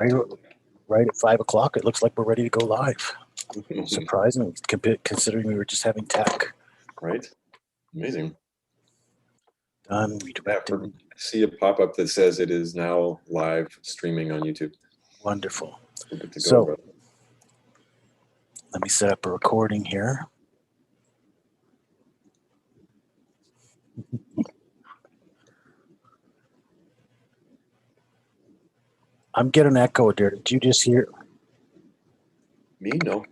Right, right at 5 o'clock, it looks like we're ready to go live. Surprising, considering we were just having tech. Right? Amazing. Done, I redirected. see a pop-up that says it is now live streaming on YouTube. Wonderful. We're good to go, So brother. let me set up a recording here. I'm getting an echo there. Did you just hear? Me? No.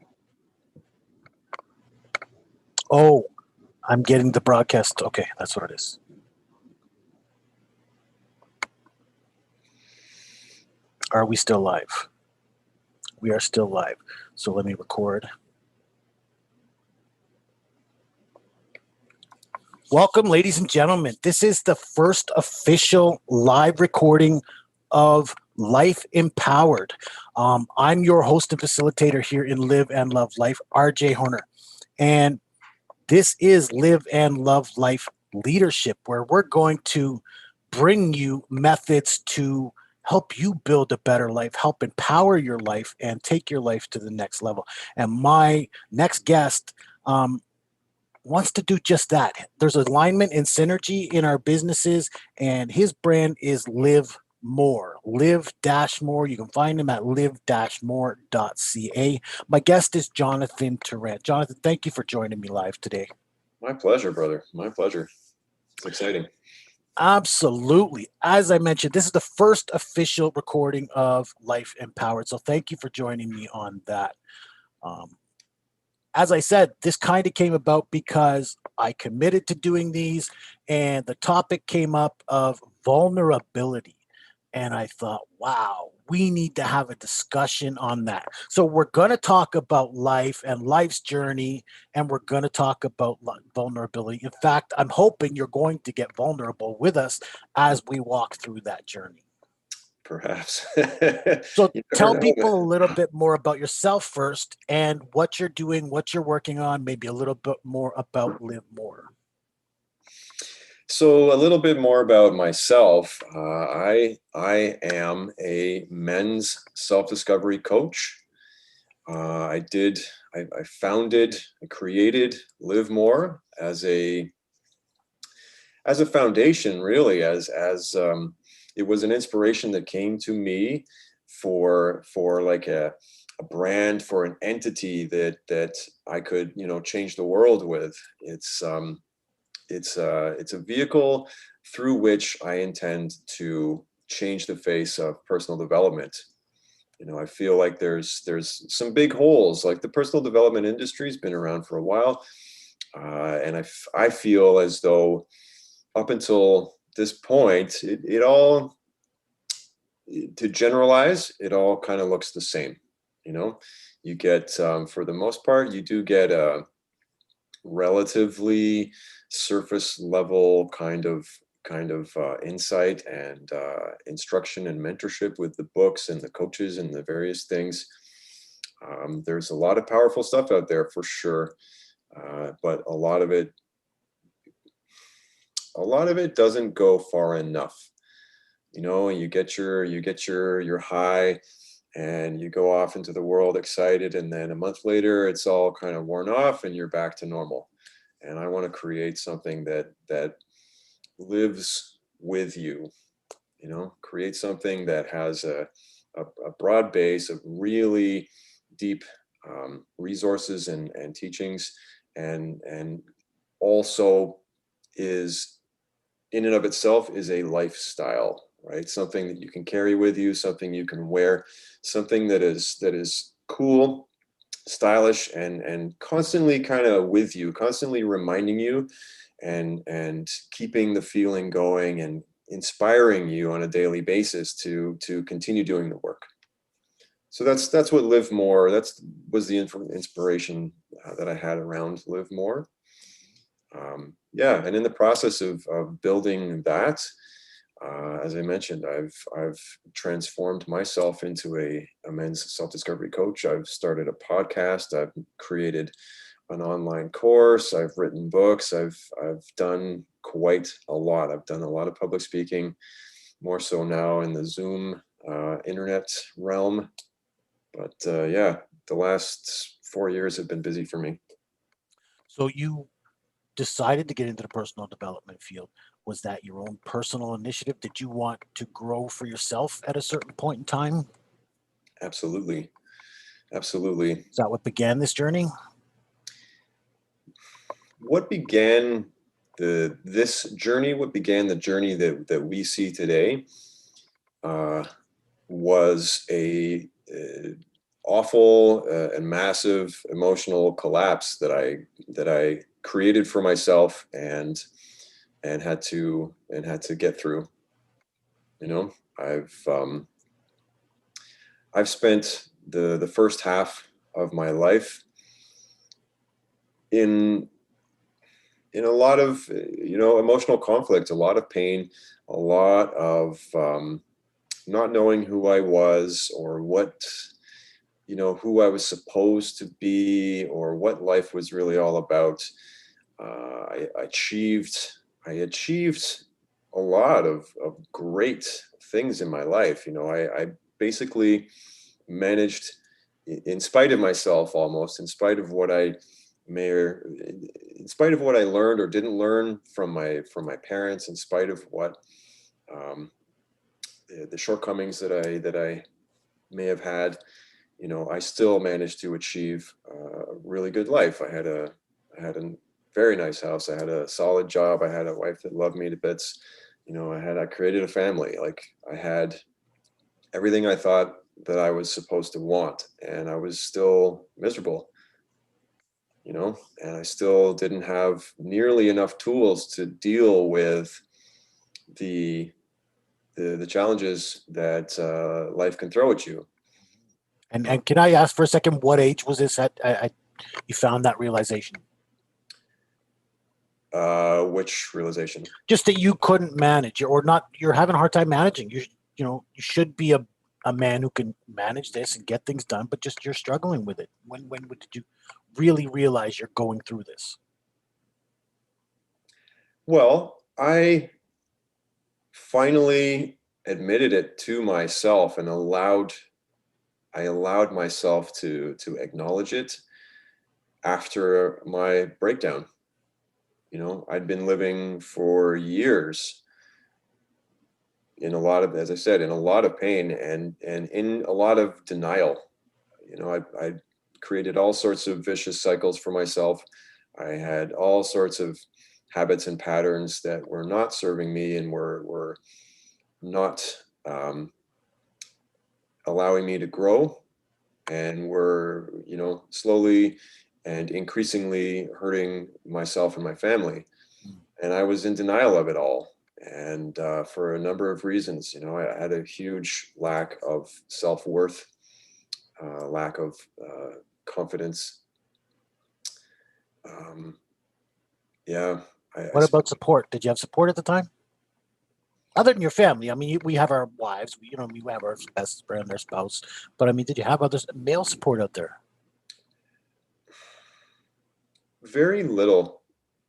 Oh, I'm getting the broadcast. Okay, that's what it is. Are we still live? We are still live. So let me record. Welcome, ladies and gentlemen. This is the first official live recording of Life Empowered. I'm your host and facilitator here in Live and Love Life, RJ Horner. And this is Live and Love Life Leadership, where we're going to bring you methods to help you build a better life, help empower your life, and take your life to the next level. And my next guest wants to do just that. There's alignment and synergy in our businesses, and his brand is Live More. Live More. You can find him at live-more.ca. My guest is Jonathan Tarrant. Jonathan, thank you for joining me live today. My pleasure, brother. My pleasure. It's exciting. Absolutely. As I mentioned, this is the first official recording of Life Empowered. So thank you for joining me on that. As I said, this kind of came about because I committed to doing these, and the topic came up of vulnerability. And I thought, wow, we need to have a discussion on that. So we're going to talk about life and life's journey, and we're going to talk about vulnerability. In fact, I'm hoping you're going to get vulnerable with us as we walk through that journey. Perhaps. So You never tell know. people a little bit more about yourself first and what you're doing, what you're working on, maybe a little bit more about Live More. So a little bit more about myself. I am a men's self-discovery coach. I founded, I created Live More as a foundation, really, as it was an inspiration that came to me for like a brand, for an entity that I could, change the world with. It's a vehicle through which I intend to change the face of personal development. I feel like there's some big holes. Like, the personal development industry has been around for a while, and I feel as though up until this point, it all, to generalize, it all kind of looks the same. You get, for the most part, you do get a relatively surface level kind of insight and instruction and mentorship with the books and the coaches and the various things. There's a lot of powerful stuff out there for sure, but a lot of it doesn't go far enough. You get your high, and you go off into the world excited, and then a month later it's all kind of worn off and you're back to normal. And I want to create something that lives with you. Create something that has a broad base of really deep resources and teachings, and also is, in and of itself, is a lifestyle, right? Something that you can carry with you, something you can wear, something that is cool, stylish, and constantly kind of with you, constantly reminding you and keeping the feeling going and inspiring you on a daily basis to continue doing the work. So that's what Live More, was the inspiration that I had around Live More. And in the process of building that, as I mentioned, I've transformed myself into a men's self-discovery coach. I've started a podcast. I've created an online course. I've written books. I've done quite a lot. I've done a lot of public speaking, more so now in the Zoom internet realm. But yeah, the last 4 years have been busy for me. So you decided to get into the personal development field. Was that your own personal initiative? Did you want to grow for yourself at a certain point in time? Is Absolutely. Absolutely. that what began this journey? What began what began the journey that we see today, uh, was a awful and massive emotional collapse that I created for myself and had to get through. You know, I've spent the first half of my life in a lot of emotional conflict, a lot of pain, a lot of not knowing who I was, or what who I was supposed to be, or what life was really all about. I achieved a lot of great things in my life. I basically managed, in spite of myself, almost in spite of what I may or in spite of what I learned or didn't learn from my parents, in spite of what um, the shortcomings that I may have had. I still managed to achieve a really good life. I had a very nice house. I had a solid job. I had a wife that loved me to bits. I created a family. Like, I had everything I thought that I was supposed to want, and I was still miserable. And I still didn't have nearly enough tools to deal with the the challenges that life can throw at you. And can I ask for a second, what age was this at? You found that realization? Which realization? Just that you couldn't manage, or not, you're having a hard time managing. You should be a man who can manage this and get things done, but just you're struggling with it. When did you really realize you're going through this? Well, I finally admitted it to myself and allowed myself to acknowledge it after my breakdown. I'd been living for years in a lot of, as I said, in a lot of pain, and in a lot of denial. I created all sorts of vicious cycles for myself. I had all sorts of habits and patterns that were not serving me, and were not allowing me to grow, and were slowly and increasingly hurting myself and my family. And I was in denial of it all. And for a number of reasons, I had a huge lack of self-worth, lack of confidence. Um, yeah, I What about spent. support? Did you have support at the time, other than your family? I mean, we have our wives. We have our best friend, our spouse. But I mean, did you have others, male support out there? Very little.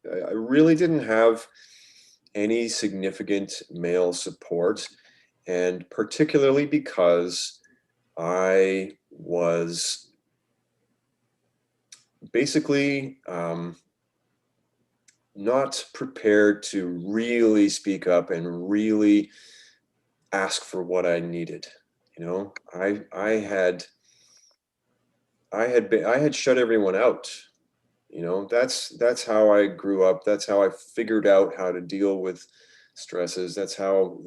I really didn't have any significant male support, and particularly because I was basically not prepared to really speak up and really ask for what I needed. I had shut everyone out. That's how I grew up. That's how I figured out how to deal with stresses. That's how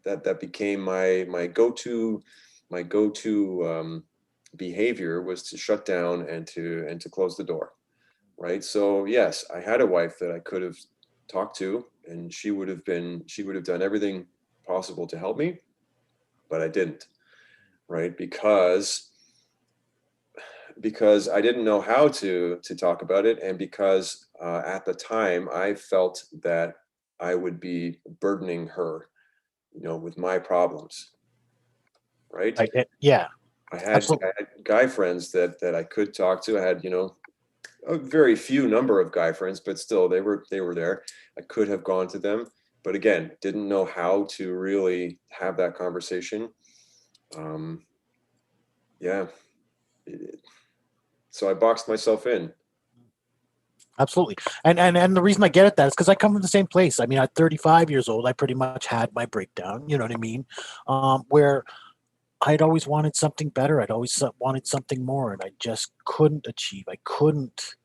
that became my go-to behavior, was to shut down and to close the door. Right. So yes, I had a wife that I could have talked to, and she would have done everything possible to help me, but I didn't. Right. Because I didn't know how to talk about it, and because at the time I felt that I would be burdening her, with my problems. Right. Yeah, I had, absolutely. I had guy friends that I could talk to. I had, a very few number of guy friends, but still they were there. I could have gone to them, but again, didn't know how to really have that conversation. Um, yeah. So I boxed myself in. Absolutely. And the reason I get at that is because I come from the same place. I mean, at 35 years old, I pretty much had my breakdown, you know what I mean? Where I'd always wanted something better. I'd always wanted something more, and I just couldn't achieve. I couldn't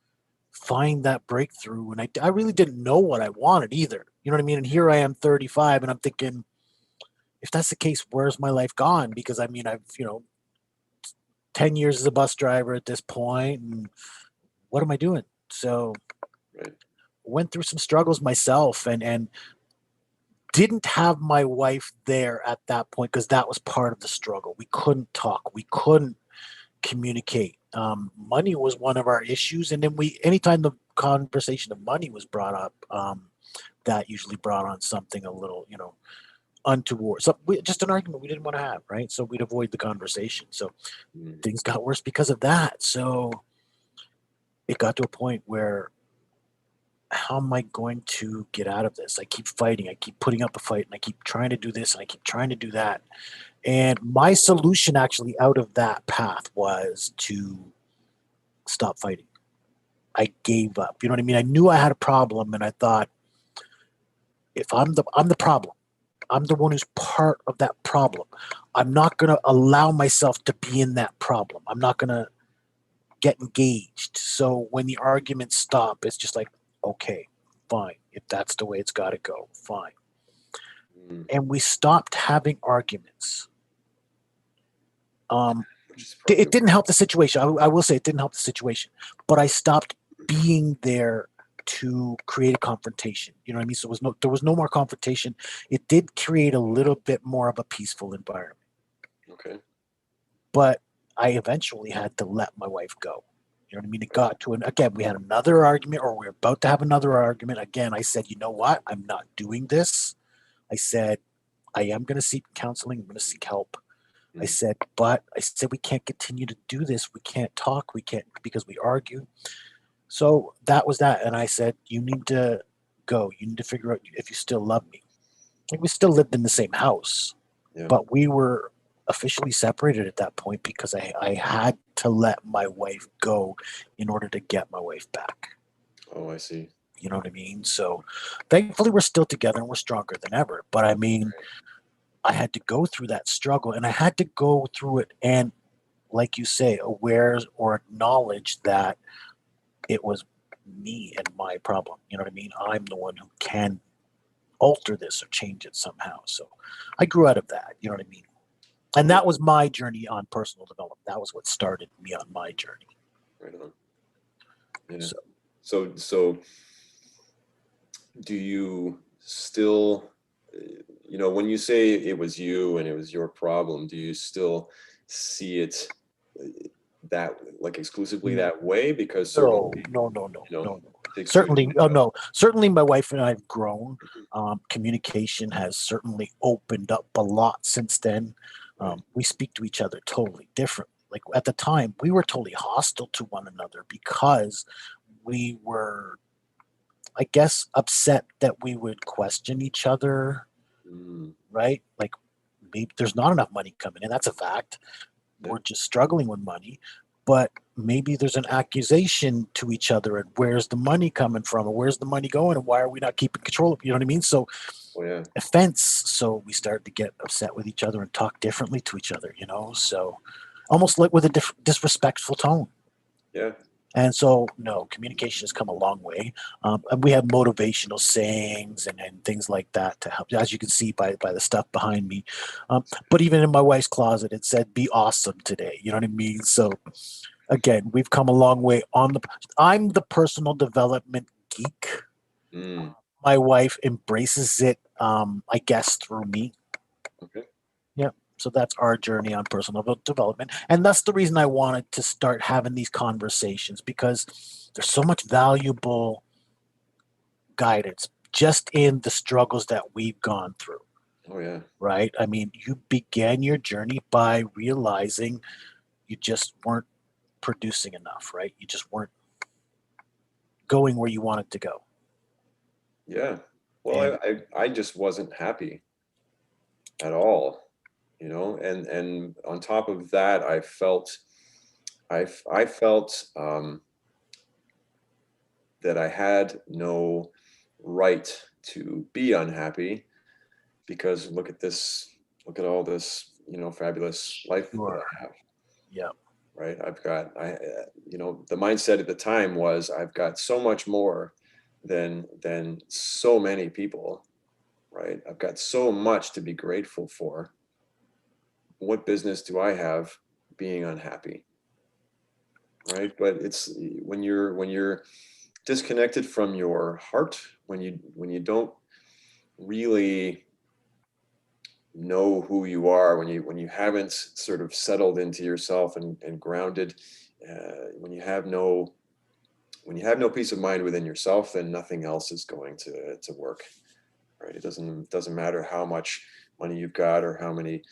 find that breakthrough, and I really didn't know what I wanted either. You know what I mean? And here I am, 35, and I'm thinking, if that's the case, where's my life gone? Because I mean, I've 10 years as a bus driver at this point, and what am I doing? So Right. went through some struggles myself, and didn't have my wife there at that point because that was part of the struggle. We couldn't talk. We couldn't communicate. Money was one of our issues, and then anytime the conversation of money was brought up, that usually brought on something a little, untoward. So just an argument we didn't want to have, right? So we'd avoid the conversation. So Mm. things got worse because of that. So it got to a point where, how am I going to get out of this? I keep fighting. I keep putting up a fight, and I keep trying to do this, and I keep trying to do that. And my solution actually out of that path was to stop fighting. I gave up. You know what I mean? I knew I had a problem, and I thought, if I'm the problem, I'm the one who's part of that problem. I'm not going to allow myself to be in that problem. I'm not going to get engaged. So when the arguments stop, it's just like, okay, fine. If that's the way it's got to go, fine. Mm. And we stopped having arguments. Which is It probably didn't help the situation. I will say it didn't help the situation, but I stopped being there to create a confrontation. You know what I mean? So there was no more confrontation. It did create a little bit more of a peaceful environment, okay. but I eventually had to let my wife go. You know what I mean? It Right. got to again, we had another argument, or we are about to have another argument. Again, I said, you know what? I'm not doing this. I said, I am going to seek counseling. I'm going to seek help. I Mm. said, but I said, we can't continue to do this. We can't talk. We can't, because we argue. So that was that. And I said, you need to go. You need to figure out if you still love me. Like, we still lived in the same house, Yeah. but we were officially separated at that point because I had to let my wife go in order to get my wife back. Oh, I see. You know what I mean? So thankfully, we're still together and we're stronger than ever. But I mean, I had to go through that struggle, and I had to go through it and, like you say, aware or acknowledge that it was me and my problem. You know what I mean? I'm the one who can alter this or change it somehow. So I grew out of that. You know what I mean? And Yeah. that was my journey on personal development. That was what started me on my journey. Right on. Yeah. So So do you still, when you say it was you and it was your problem, do you still see it uh, that, like, exclusively mm, that way? Because no, certainly, no, no, no, you know, no, no. take Certainly, speaking oh of, no, certainly my wife and I have grown. Communication has certainly opened up a lot since then. right. We speak to each other totally differently. Like, at the time, we were totally hostile to one another because we were, I guess, upset that we would question each other, Mm. right? Like, maybe there's not enough money coming in. That's a fact. Yeah. We're just struggling with money, but maybe there's an accusation to each other, and where's the money coming from, and where's the money going, and why are we not keeping control of, you know what I mean? So Oh, yeah. offense. So we started to get upset with each other and talk differently to each other, so almost like with a disrespectful tone. Yeah. And so, no, communication has come a long way. And we have motivational sayings and things like that to help, as you can see by the stuff behind me. But even in my wife's closet, it said, be awesome today. You know what I mean? So, again, we've come a long way I'm the personal development geek. Mm. My wife embraces it, I guess, through me. Okay. Yeah. So that's our journey on personal development. And that's the reason I wanted to start having these conversations, because there's so much valuable guidance just in the struggles that we've gone through, Oh, yeah. right? I mean, you began your journey by realizing you just weren't producing enough, right? You just weren't going where you wanted to go. Yeah. Well, And I just wasn't happy at all. and on top of that, I felt that I had no right to be unhappy, because look at all this, fabulous life that Sure. I have, Yeah. right? The mindset at the time was, I've got so much more than so many people, right? I've got so much to be grateful for. What business do I have being unhappy, right? But it's when you're disconnected from your heart, when you don't really know who you are, when you haven't sort of settled into yourself and grounded, when you have no peace of mind within yourself, then nothing else is going to work, right? It doesn't matter how much money you've got, or how many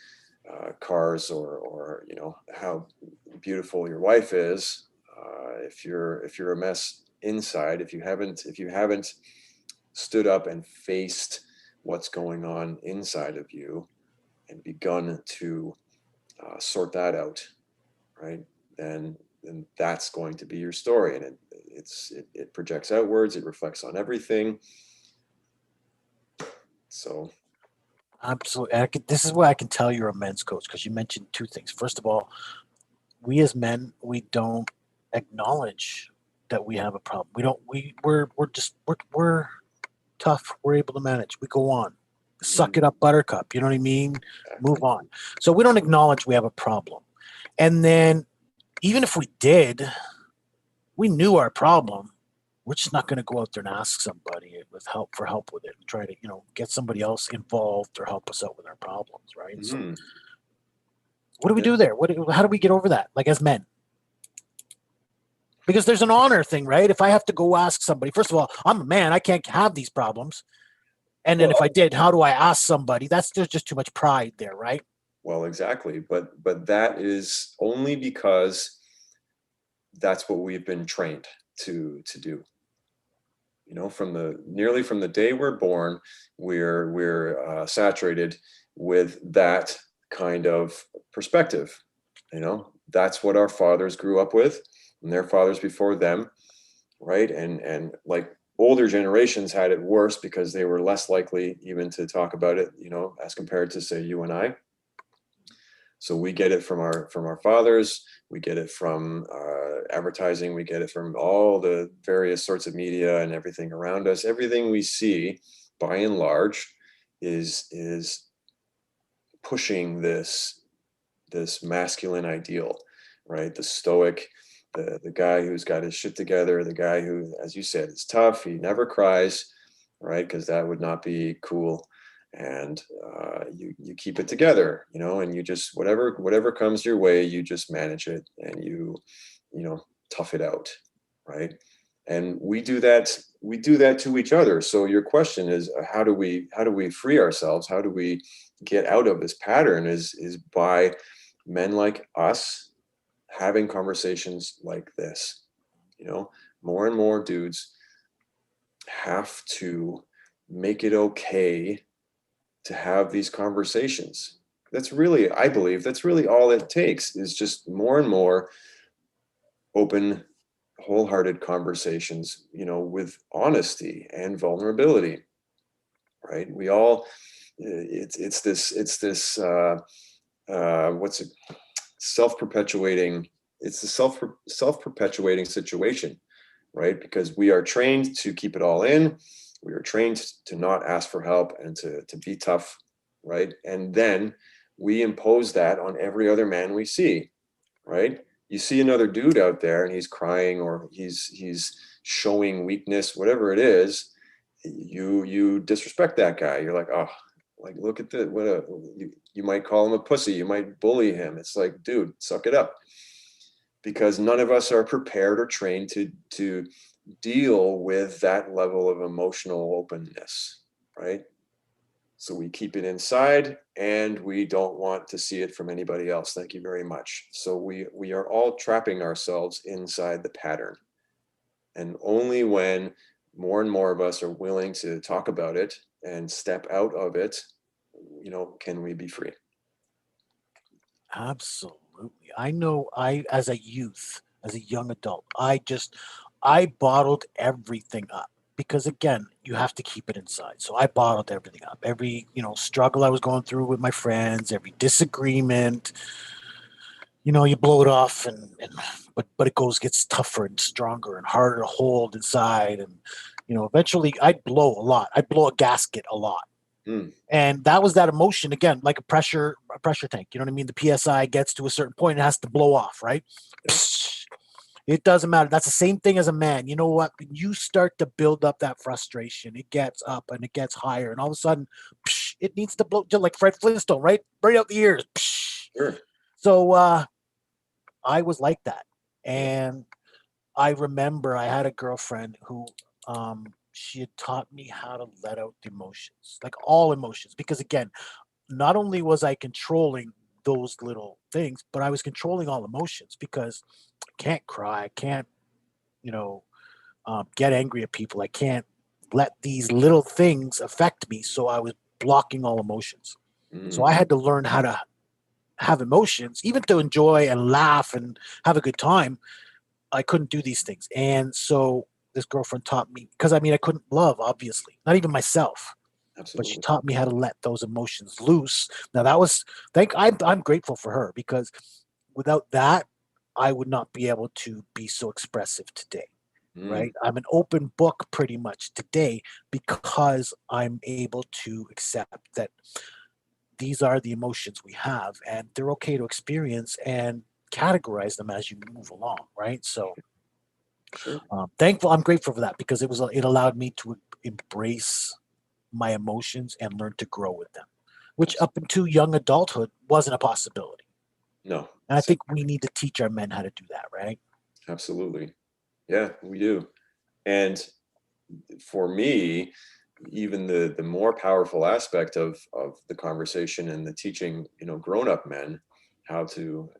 cars, or how beautiful your wife is. If you're a mess inside, if you haven't stood up and faced what's going on inside of you, and begun to sort that out, right? Then that's going to be your story, and it projects outwards. It reflects on everything. So, Absolutely. This is why I can tell you're a men's coach, because you mentioned two things. First of all, we as men, we don't acknowledge that we have a problem. We don't. We're tough. We're able to manage. We go on. Suck mm, it up, Buttercup. You know what I mean? exactly. Move on. So we don't acknowledge we have a problem. And then even if we did, we knew our problem. We're just not going to go out there and ask somebody for help with it, and try to get somebody else involved or help us out with our problems, right? So Mhm. what do we Yeah. do there? How do we get over that, like as men? Because there's an honor thing, right? If I have to go ask somebody, first of all, I'm a man, I can't have these problems. And then if I Well, did, how do I ask somebody? There's just too much pride there, right? well, exactly. But that is only because that's what we've been trained to do. From the day we're born, we're saturated with that kind of perspective. That's what our fathers grew up with, and their fathers before them, right? And like, older generations had it worse, because they were less likely even to talk about it, as compared to, say, you and I. So we get it from our fathers. We get it from advertising. We get it from all the various sorts of media and everything around us. Everything we see, by and large, is pushing this masculine ideal, right? The stoic, the guy who's got his shit together, the guy who, as you said, is tough. He never cries, right? Because that would not be cool. And you keep it together, and you just, whatever comes your way, you just manage it, and you tough it out, right? And we do that to each other. So your question is, how do we free ourselves? How do we get out of this pattern? Is by men like us having conversations like this. you know More and more dudes have to make it okay to have these conversations. I believe that's really all it takes, is just more and more open, wholehearted conversations, with honesty and vulnerability, right? We all, what's it, self-perpetuating, it's the self-perpetuating situation, right? Because we are trained to keep it all in. We are trained to not ask for help, and to be tough, right? And then we impose that on every other man we see, right? You see another dude out there, and he's crying, or he's showing weakness, whatever it is, you disrespect that guy. You're like, oh, like, look at the what a you might call him a pussy, you might bully him. It's like, dude, suck it up. Because none of us are prepared or trained to deal with that level of emotional openness, right? So we keep it inside, and we don't want to see it from anybody else. Thank you very much. So we are all trapping ourselves inside the pattern. And only when more and more of us are willing to talk about it and step out of it, can we be free. Absolutely. I know as a youth, as a young adult, I bottled everything up because again, you have to keep it inside. So I bottled everything up. Every, struggle I was going through with my friends, every disagreement, you blow it off and but it gets tougher and stronger and harder to hold inside and eventually I'd blow a lot. I'd blow a gasket a lot. Mm, And that was that emotion again, like a pressure tank. You know what I mean? The PSI gets to a certain point, it has to blow off, right? yeah. It doesn't matter. That's the same thing as a man. You know what? When you start to build up that frustration, it gets up and it gets higher, and all of a sudden, it needs to blow, just like Fred Flintstone, right? Right out the ears. Sure. So I was like that, Yeah. and I remember I had a girlfriend who she had taught me how to let out the emotions, like all emotions, because again, not only was I controlling those little things, but I was controlling all emotions because I can't cry, I can't, you know, get angry at people. I can't let these little things affect me. So I was blocking all emotions. So Mm, I had to learn how to have emotions, even to enjoy and laugh and have a good time. I couldn't do these things. And so this girlfriend taught me, because I mean, I couldn't love, obviously, not even myself, but she absolutely. taught me how to let those emotions loose. Now that was I'm grateful for her because without that, I would not be able to be so expressive today. Mm, Right? I'm an open book pretty much today because I'm able to accept that these are the emotions we have and they're okay to experience and categorize them as you move along, right? So sure. I'm grateful for that because it allowed me to embrace my emotions and learn to grow with them, which Abs- up into young adulthood wasn't a possibility. No. And I think we need to teach our men how to do that, right? Absolutely. Yeah, we do. And for me, even the more powerful aspect of the conversation and the teaching, grown up men how to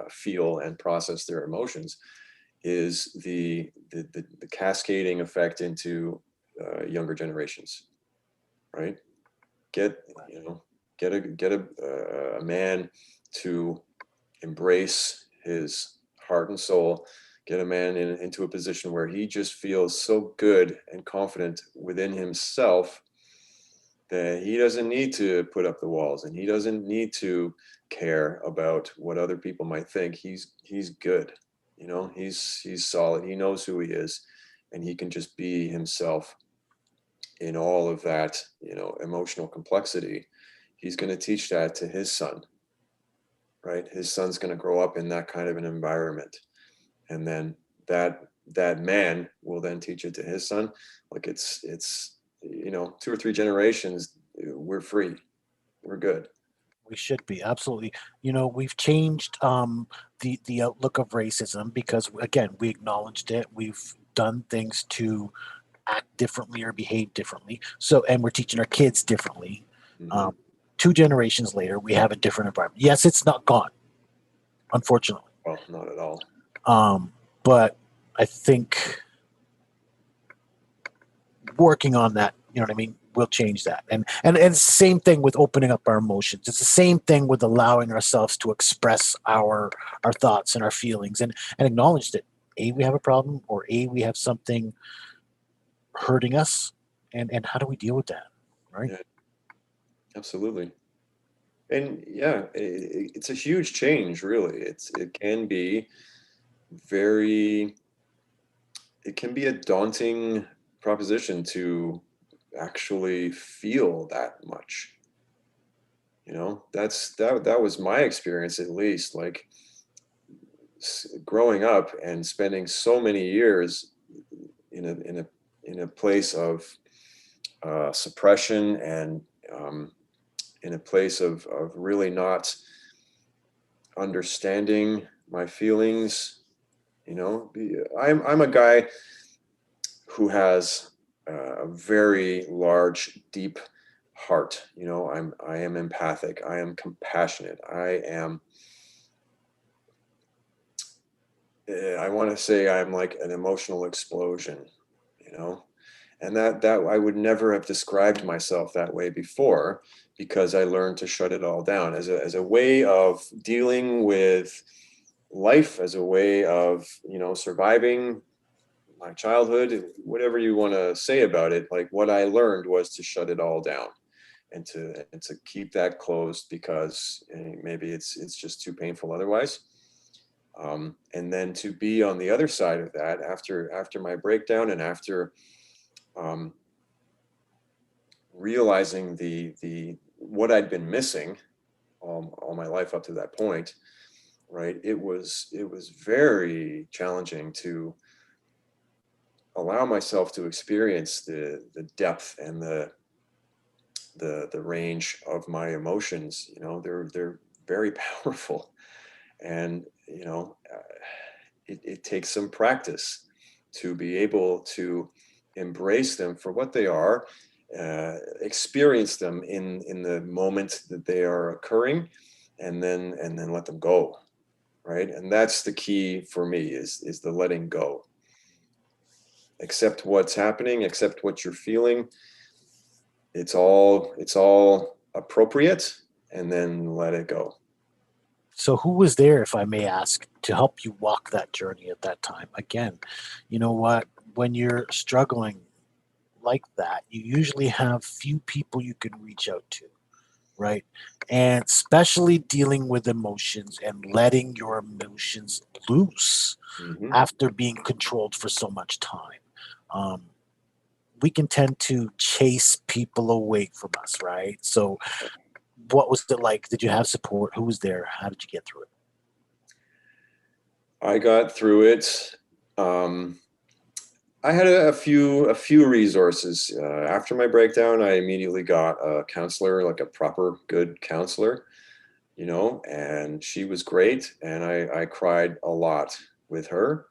feel and process their emotions is the cascading effect into younger generations, right? Get a man to embrace his heart and soul, get a man into a position where he just feels so good and confident within himself that he doesn't need to put up the walls and he doesn't need to care about what other people might think. He's good. He's solid. He knows who he is and he can just be himself in all of that, emotional complexity. He's going to teach that to his son, right? His son's going to grow up in that kind of an environment, and then that man will then teach it to his son. Like it's 2 or 3 generations. We're free. We're good. We should be absolutely. We've changed the outlook of racism because again, we acknowledged it. We've done things to act differently or behave differently. So, and we're teaching our kids differently. Hmm. Um, 2 generations later, we have a different environment. Yes, it's not gone, unfortunately, Well, not at all. but I think working on that, you know what I mean, will change that. And same thing with opening up our emotions. It's the same thing with allowing ourselves to express our thoughts and our feelings and acknowledge that we have a problem or we have something hurting us and how do we deal with that, right? Yeah, absolutely. And yeah, it's a huge change, really. It can be very it can be a daunting proposition to actually feel that much. That was my experience, at least. Like growing up and spending so many years in a place of suppression and um, in a place of really not understanding my feelings. I'm a guy who has a very large, deep heart. I am empathic. I am compassionate. I want to say I'm like an emotional explosion, you know, And that I would never have described myself that way before, because I learned to shut it all down as a way of dealing with life, as a way of, surviving my childhood, whatever you want to say about it. Like, what I learned was to shut it all down, and to keep that closed, because maybe it's just too painful otherwise. And then to be on the other side of that, after my breakdown, and after um, realizing the what I'd been missing all my life up to that point, right? It was very challenging to allow myself to experience the depth and the range of my emotions. They're very powerful, and it takes some practice to be able to embrace them for what they are, experience them in the moment that they are occurring, and then let them go, right? And that's the key for me, is the letting go. Accept what's happening, accept what you're feeling. It's all appropriate, and then let it go. So who was there, if I may ask, to help you walk that journey at that time? Again, you know what? When you're struggling like that, you usually have few people you can reach out to, right? And especially dealing with emotions and letting your emotions loose Hmm. after being controlled for so much time. Um, we can tend to chase people away from us, right? So, what was it like? Did you have support? Who was there? How did you get through it? I got through it. um, I had a few resources. After my breakdown, I immediately got a counselor, like a proper good counselor, and she was great. And I cried a lot with her.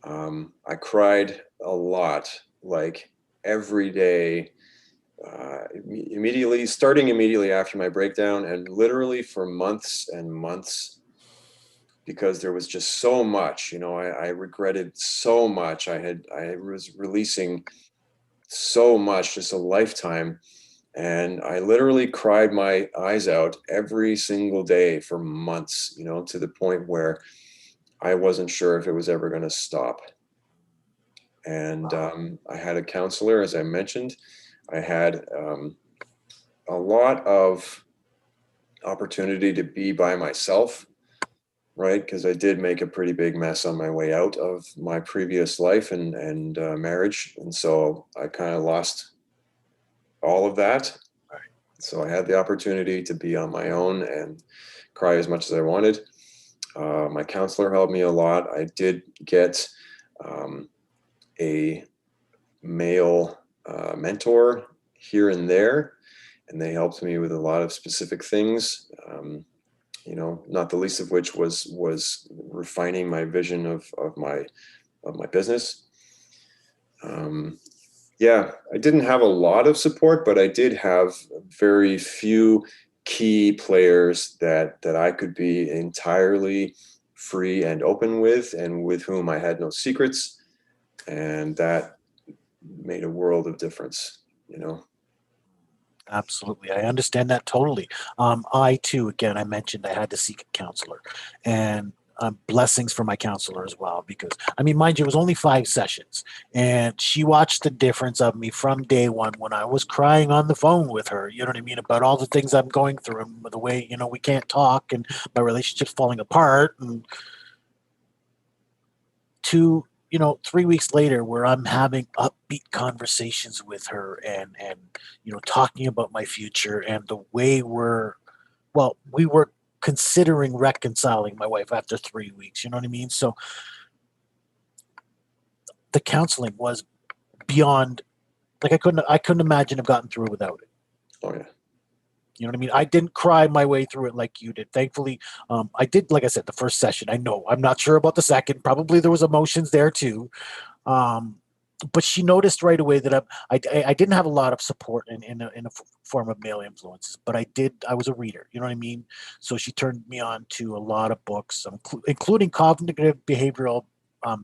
I cried a lot, like every day, starting immediately after my breakdown, and literally for months and months, because there was just so much. I regretted so much. I was releasing so much, just a lifetime. And I literally cried my eyes out every single day for months, to the point where I wasn't sure if it was ever going to stop. And I had a counselor, as I mentioned. I had a lot of opportunity to be by myself, right? Because I did make a pretty big mess on my way out of my previous life and marriage. And so I kind of lost all of that. Right. So I had the opportunity to be on my own and cry as much as I wanted. My counselor helped me a lot. I did get um, a male mentor here and there, and they helped me with a lot of specific things. Not the least of which was refining my vision of my business. Um, yeah, I didn't have a lot of support, but I did have very few key players that I could be entirely free and open with, and with whom I had no secrets, and that made a world of difference. You know. Absolutely. I understand that totally. I too, again, I mentioned I had to seek a counselor, and blessings for my counselor as well, because I mean, mind you, it was only 5 sessions, and she watched the difference of me from day one when I was crying on the phone with her. You know what I mean? About all the things I'm going through and the way, we can't talk and my relationship's falling apart, and to 3 weeks later where I'm having upbeat conversations with her and talking about my future and the way we were considering reconciling, my wife, after 3 weeks. You know what I mean? So the counseling was beyond, like, I couldn't imagine have gotten through it without it. Oh yeah. You know what I mean? I didn't cry my way through it like you did. Thankfully, I did. Like I said, the first session. I know. I'm not sure about the second. Probably there was emotions there too. Um, but she noticed right away that I didn't have a lot of support in a form of male influences, but I was a reader. You know what I mean? So she turned me on to a lot of books, including cognitive behavioral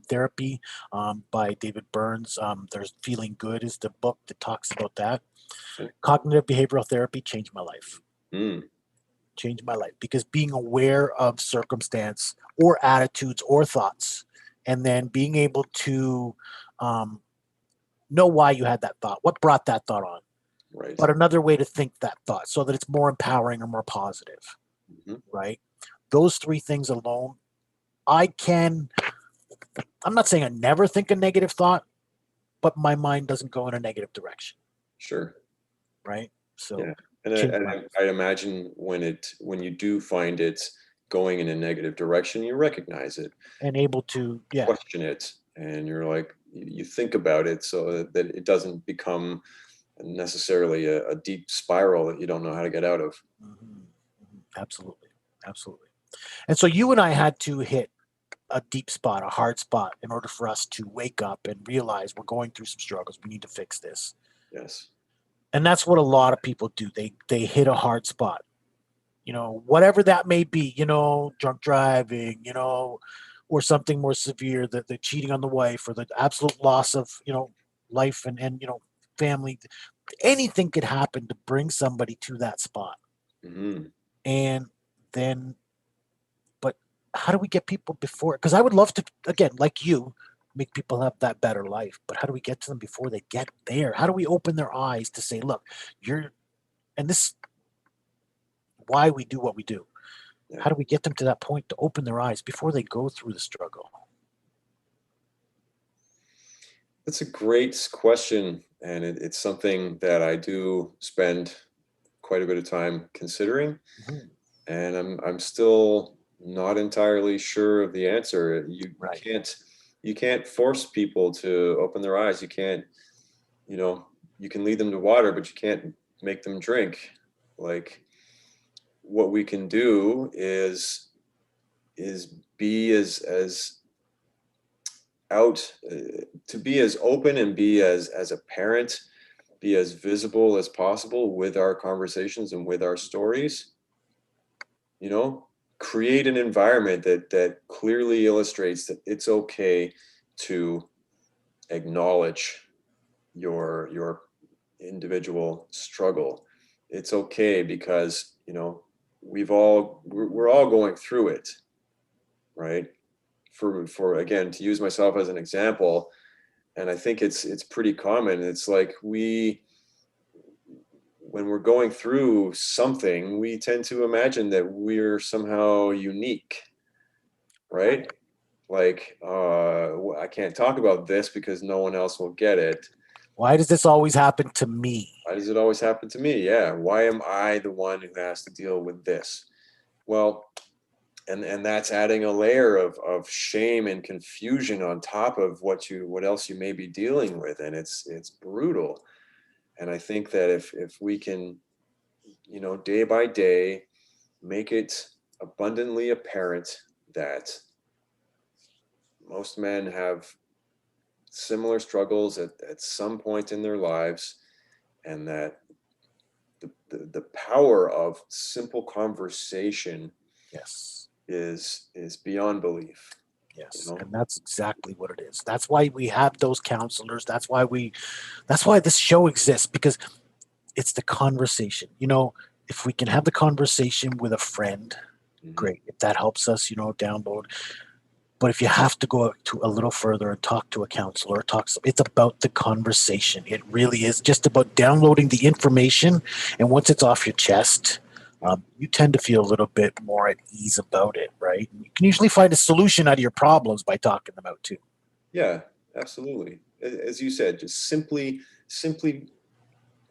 Therapy by David Burns. There's Feeling Good is the book that talks about that. Okay. Cognitive behavioral therapy changed my life. Mm, Changed my life because being aware of circumstance or attitudes or thoughts, and then being able to um, know why you had that thought, what brought that thought on, right. but another way to think that thought so that it's more empowering or more positive, Hmm. right? Those three things alone, I can, I'm not saying I never think a negative thought, but my mind doesn't go in a negative direction, Sure. right? So Yeah. And I, change and my life. I imagine when you do find it going in a negative direction, you recognize it, And able to, yeah. question it, and you're like, you think about it so that it doesn't become necessarily a deep spiral that you don't know how to get out of. Mhm, mhm. Absolutely. Absolutely. And so you and I had to hit a deep spot, a hard spot, in order for us to wake up and realize we're going through some struggles. We need to fix this. Yes. And that's what a lot of people do. They hit a hard spot. Whatever that may be, drunk driving, or something more severe, the cheating on the wife or the absolute loss of, life and family. Anything could happen to bring somebody to that spot. Hmm. And then but how do we get people before? Because I would love to, again, like you, make people have that better life. But how do we get to them before they get there? How do we open their eyes to say, look, you're, and this is why we do what we do. Yeah. How do we get them to that point to open their eyes before they go through the struggle? That's a great question, and it's something that I do spend quite a bit of time considering, Mhm. and I'm still not entirely sure of the answer. Right. You can't force people to open their eyes. You can't, you know, you can lead them to water, but you can't make them drink. Like, what we can do is be as out to be as open and be as a parent, be as visible as possible with our conversations and with our stories, you know, create an environment that clearly illustrates that it's okay to acknowledge your individual struggle. It's okay because, we're all going through it, right? For again, to use myself as an example, and I think it's pretty common. It's like when we're going through something, we tend to imagine that we're somehow unique, right? Like, I can't talk about this because no one else will get it. Why does this always happen to me? Why does it always happen to me? Yeah, why am I the one who has to deal with this? Well, and that's adding a layer of shame and confusion on top of what else you may be dealing with, and it's brutal. And I think that if we can, day by day, make it abundantly apparent that most men have similar struggles at some point in their lives, and that the power of simple conversation Yes. is beyond belief, you Yes. know? And that's exactly what it is. That's why we have those counselors. That's why this show exists, because it's the conversation. If we can have the conversation with a friend, Hmm. great. If that helps us, download. But if you have to go to a little further and talk to a counselor, it's about the conversation. It really is just about downloading the information. And once it's off your chest, Yeah. you tend to feel a little bit more at ease about it, right? And you can usually find a solution out of your problems by talking them out too. Yeah, absolutely. As you said, just simply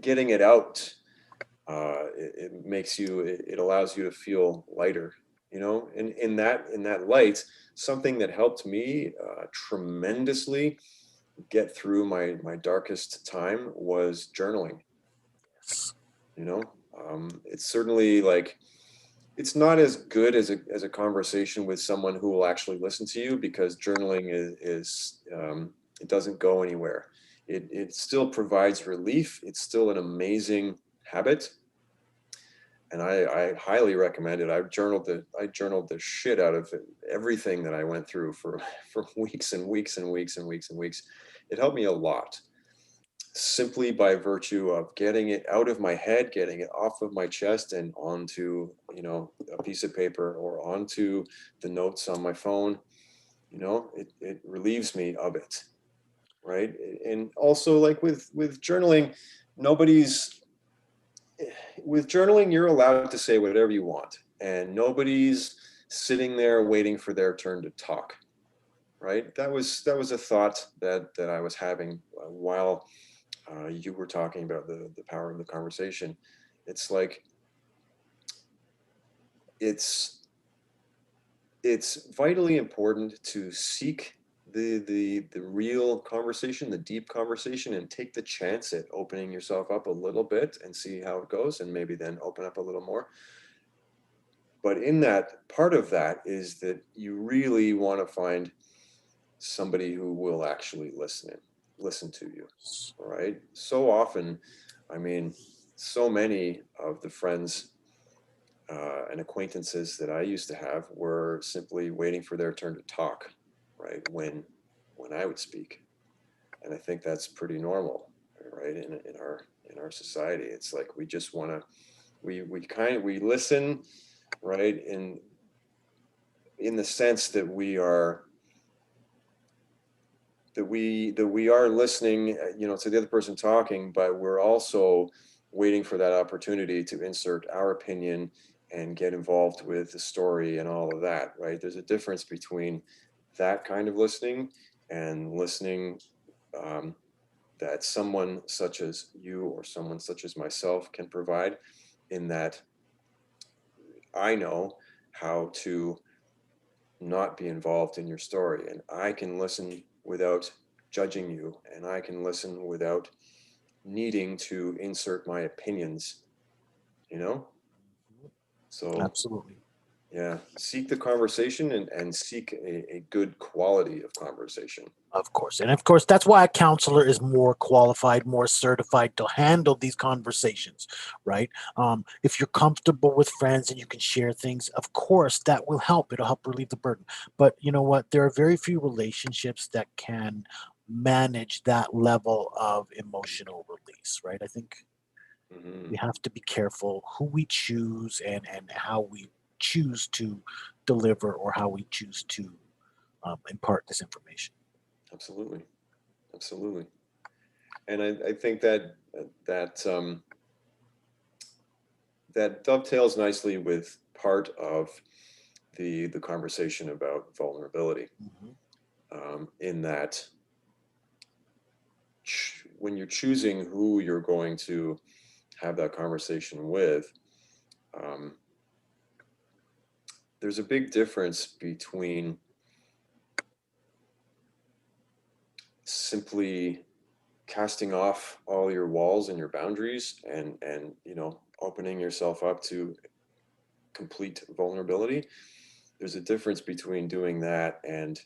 getting it out, it makes it allows you to feel lighter, and in that light, something that helped me tremendously get through my darkest time was journaling. Yes. you know it's certainly like, it's not as good as a conversation with someone who will actually listen to you, because journaling is it doesn't go anywhere. It still provides relief. It's still an amazing habit, And I highly recommend it. I journaled the shit out of everything that I went through for for weeks and weeks and weeks and weeks and weeks. It helped me a lot, simply by virtue of getting it out of my head, getting it off of my chest and onto, a piece of paper or onto the notes on my phone. It relieves me of it, right? And also, like with journaling, nobody's with journaling, you're allowed to say whatever you want, and nobody's sitting there waiting for their turn to talk, right? That was a thought that I was having while you were talking about the power of the conversation. It's like it's it's vitally important to seek the real conversation, the deep conversation, and take the chance at opening yourself up a little bit and see how it goes, and maybe then open up a little more. But in that, part of that is that you really want to find somebody who will actually listen to you, right? So often, I mean, so many of the friends and acquaintances that I used to have were simply waiting for their turn to talk, right? When I would speak, and I think that's pretty normal, right? In our society, it's like we just want to we listen, right? In the sense that we are listening, to the other person talking, but we're also waiting for that opportunity to insert our opinion and get involved with the story and all of that, right? There's a difference between that kind of listening and listening, um, that someone such as you or someone such as myself can provide, in that I know how to not be involved in your story, and I can listen without judging you, and I can listen without needing to insert my opinions, you know so Absolutely. yeah, seek the conversation, and seek a good quality of conversation. Of course. And of course, that's why a counselor is more qualified, more certified to handle these conversations, right? If you're comfortable with friends and you can share things, of course, that will help. It'll help relieve the burden. But you know what? There are very few relationships that can manage that level of emotional release, right? I think Hmm. we have to be careful who we choose and how we choose to deliver or how we choose to impart this information. Absolutely, absolutely. And I think that dovetails nicely with part of the conversation about vulnerability, Mhm. in that when you're choosing who you're going to have that conversation with, um, there's a big difference between simply casting off all your walls and your boundaries, and opening yourself up to complete vulnerability. There's a difference between doing that and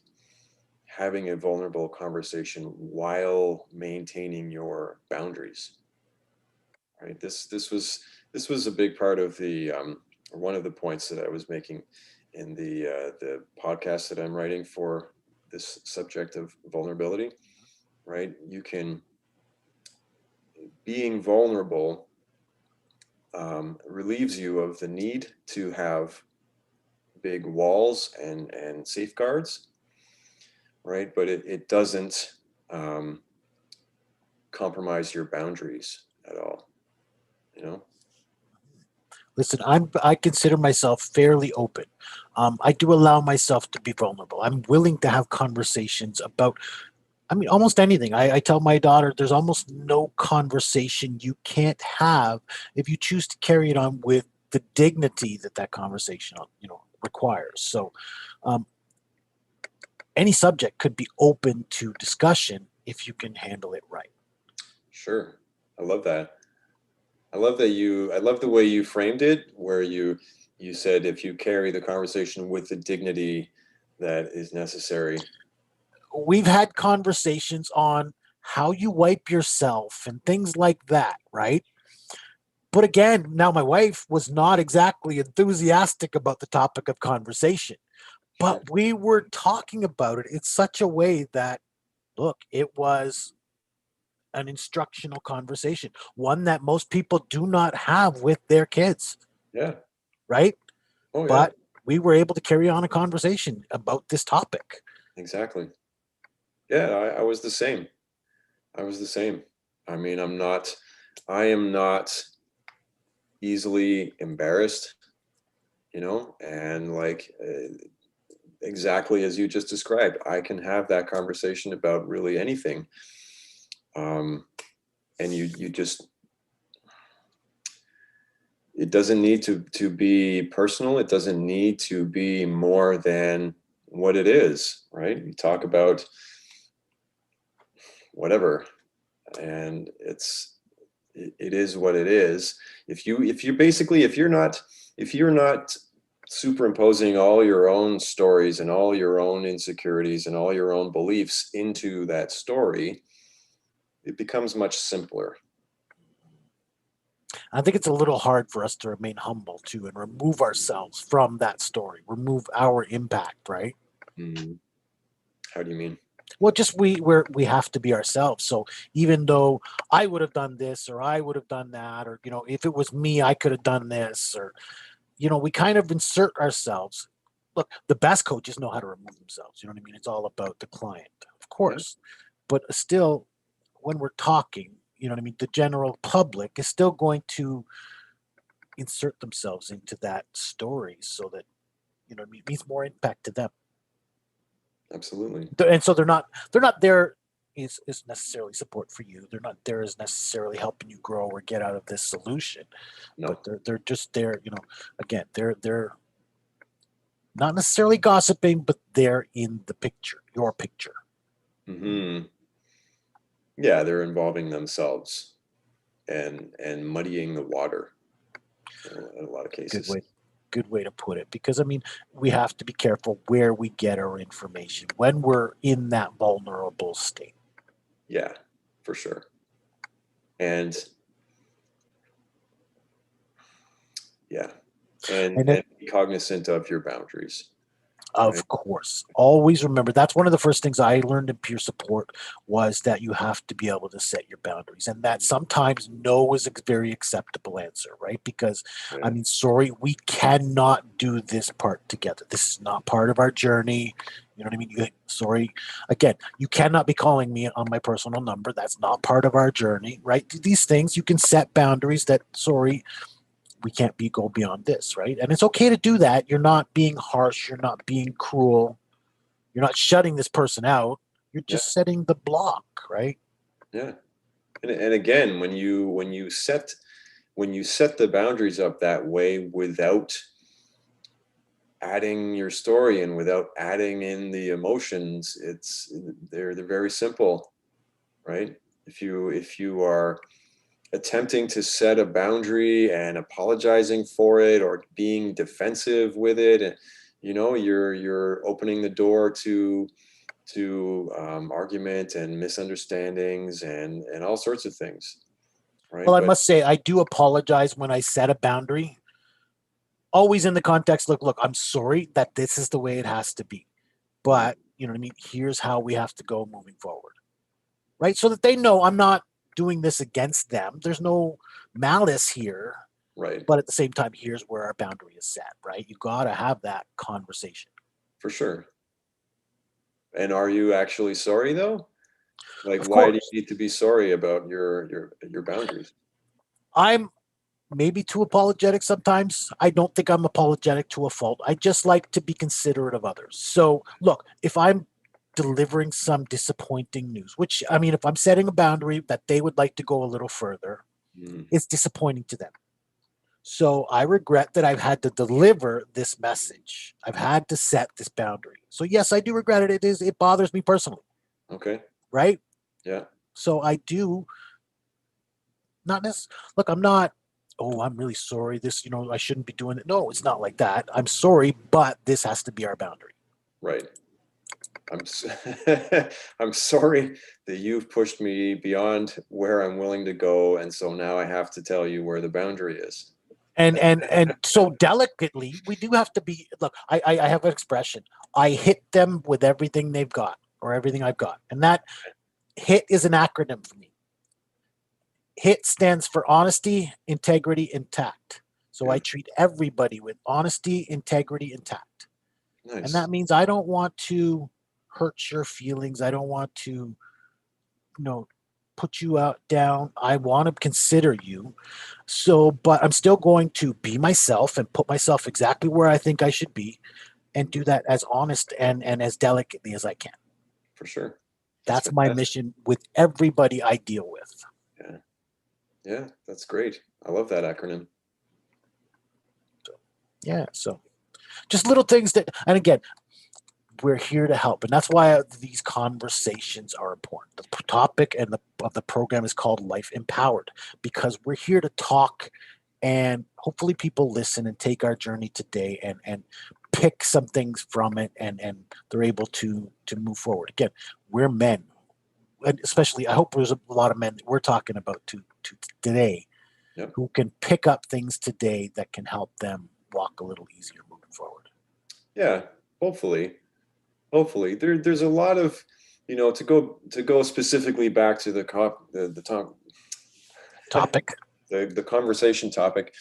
having a vulnerable conversation while maintaining your boundaries, right? This was a big part of one of the points that I was making in the podcast that I'm writing for this subject of vulnerability, right? You can Being vulnerable relieves you of the need to have big walls and safeguards, right? But it doesn't um, compromise your boundaries at all, you know? Listen, I consider myself fairly open. I do allow myself to be vulnerable. I'm willing to have conversations about, I mean, almost anything. I tell my daughter there's almost no conversation you can't have if you choose to carry it on with the dignity that that conversation, requires. So, um, any subject could be open to discussion if you can handle it right. Sure. I love that. I love the way you framed it, where you said if you carry the conversation with the dignity that is necessary. We've had conversations on how you wipe yourself and things like that, right? But again, now my wife was not exactly enthusiastic about the topic of conversation, Sure. but we were talking about it in such a way that, look, it was an instructional conversation, one that most people do not have with their kids, Yeah. right? Oh yeah. But we were able to carry on a conversation about this topic. Exactly. Yeah, I was the same. I was the same. I mean, I am not easily embarrassed, and like exactly as you just described, I can have that conversation about really anything. Um, and you just, it doesn't need to be personal. It doesn't need to be more than what it is, right? You talk about whatever, and it is what it is. If you basically, if you're not superimposing all your own stories and all your own insecurities and all your own beliefs into that story, it becomes much simpler. I think it's a little hard for us to remain humble too and remove ourselves from that story, remove our impact, right? Mhm. How do you mean? Well, just we have to be ourselves. So even though I would have done this or I would have done that, or if it was me, I could have done this, or we kind of insert ourselves. Look, the best coaches know how to remove themselves. You know what I mean? It's all about the client, of Yeah. course. But still, when we're talking, you know what I mean, the general public is still going to insert themselves into that story so that what I mean, it means more impact to them. Absolutely. And so they're not there is necessarily support for you. They're not there as necessarily helping you grow or get out of this solution. But No. they're just there, again, they're not necessarily gossiping, but they're in the picture, your picture. Hmm. Yeah, they're involving themselves and muddying the water, in a lot of Good cases. way good way to put it. Because I mean, we have to be careful where we get our information when we're in that vulnerable state. Yeah, for sure. And yeah, and And it, be cognizant of your boundaries, right? of course, always remember that's one of the first things I learned in peer support was that you have to be able to set your boundaries, and that sometimes no is a very acceptable answer, right? Because I Yeah. mean, sorry, we cannot do this part together. This is not part of our journey. You know what I mean? Sorry, again, you cannot be calling me on my personal number. That's not part of our journey, right? These things you can set boundaries that, sorry, we can't go beyond this, right? And it's okay to do that. You're not being harsh, you're not being cruel, you're not shutting this person out, you're Yeah. just setting the block, right? Yeah. And again, when you set the boundaries up that way without adding your story and without adding in the emotions, they're very simple, right? If you are attempting to set a boundary and apologizing for it or being defensive with it, and you're opening the door to argument and misunderstandings and all sorts of things, Well, right? I But must say I do apologize when I set a boundary, always in the context, look, I'm sorry that this is the way it has to be, mm, but you know what I mean, here's how we have to go moving forward, right? So that they know I'm not doing this against them, there's no malice here, right, but at the same time, here's where our boundary is set, right? You got to have that conversation. for sure. And are you actually sorry though? Like, Of why do course, you need to be sorry about your boundaries? I'm maybe too apologetic sometimes. I don't think I'm apologetic to a fault. I just like to be considerate of others. So, look, if I'm delivering some disappointing news, which I mean, if I'm setting a boundary that they would like to go a little further, Mm, it's disappointing to them. So I regret that I've had to deliver this message. I've had to set this boundary. So yes, I do regret it. It bothers me personally, okay. right? Yeah. So I do not necessarily look, I'm not, oh, I'm really sorry. This, I shouldn't be doing it. No, it's not like that. I'm sorry, but this has to be our boundary. Right. I'm I'm sorry that you've pushed me beyond where I'm willing to go, and so now I have to tell you where the boundary is. And so delicately, we do have to be. Look, I have an expression. I hit them with everything they've got or everything I've got, and that HIT is an acronym for me. HIT stands for honesty, integrity, and tact. So I Beautiful. treat everybody with honesty, integrity, and tact. And Nice. that means I don't want to hurt your feelings. I don't want to, put you out down. I want to consider you. So, but I'm still going to be myself and put myself exactly where I think I should be and do Mhm. that as honest and as delicately as I can. For sure. That's That's my fantastic. mission with everybody I deal with. Yeah. Yeah, that's great. I love that acronym. So, yeah. So just little things that, and again, we're here to help, and that's why these conversations are important. The topic and the of the program is called Life Empowered because we're here to talk, and hopefully people listen and take our journey today and pick some things from it, and they're able to move forward. Again, we're men, and especially I hope there's a lot of men that we're talking about to today Yep. who can pick up things today that can help them walk a little easier moving forward. Yeah. Hopefully. Hopefully. There's a lot of, to go specifically back to the top Topic. the conversation topic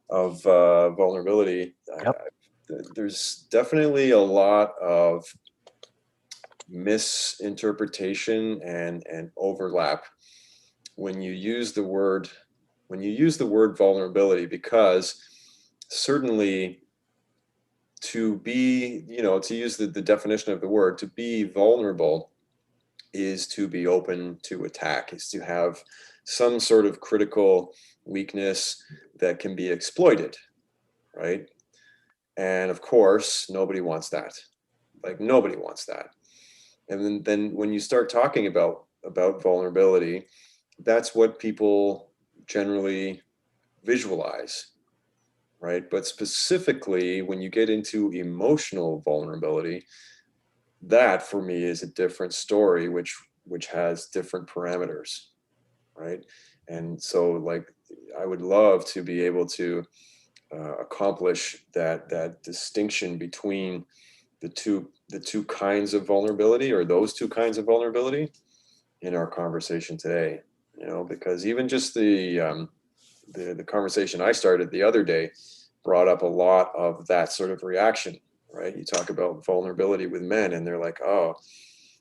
of vulnerability. Yep. There's definitely a lot of misinterpretation and overlap when you use the word vulnerability, because certainly to be, to use the definition of the word, to be vulnerable is to be open to attack, is to have some sort of critical weakness that can be exploited, right? And of course, nobody wants that. Like, nobody wants that. And then when you start talking about vulnerability, that's what people generally visualize, right? But specifically, when you get into emotional vulnerability, that for me is a different story, which has different parameters, right? And so, like, I would love to be able to accomplish that distinction between the two kinds of vulnerability, or those two kinds of vulnerability, in our conversation today. Because even just the conversation I started the other day brought up a lot of that sort of reaction, right? You talk about vulnerability with men, and they're like, "Oh,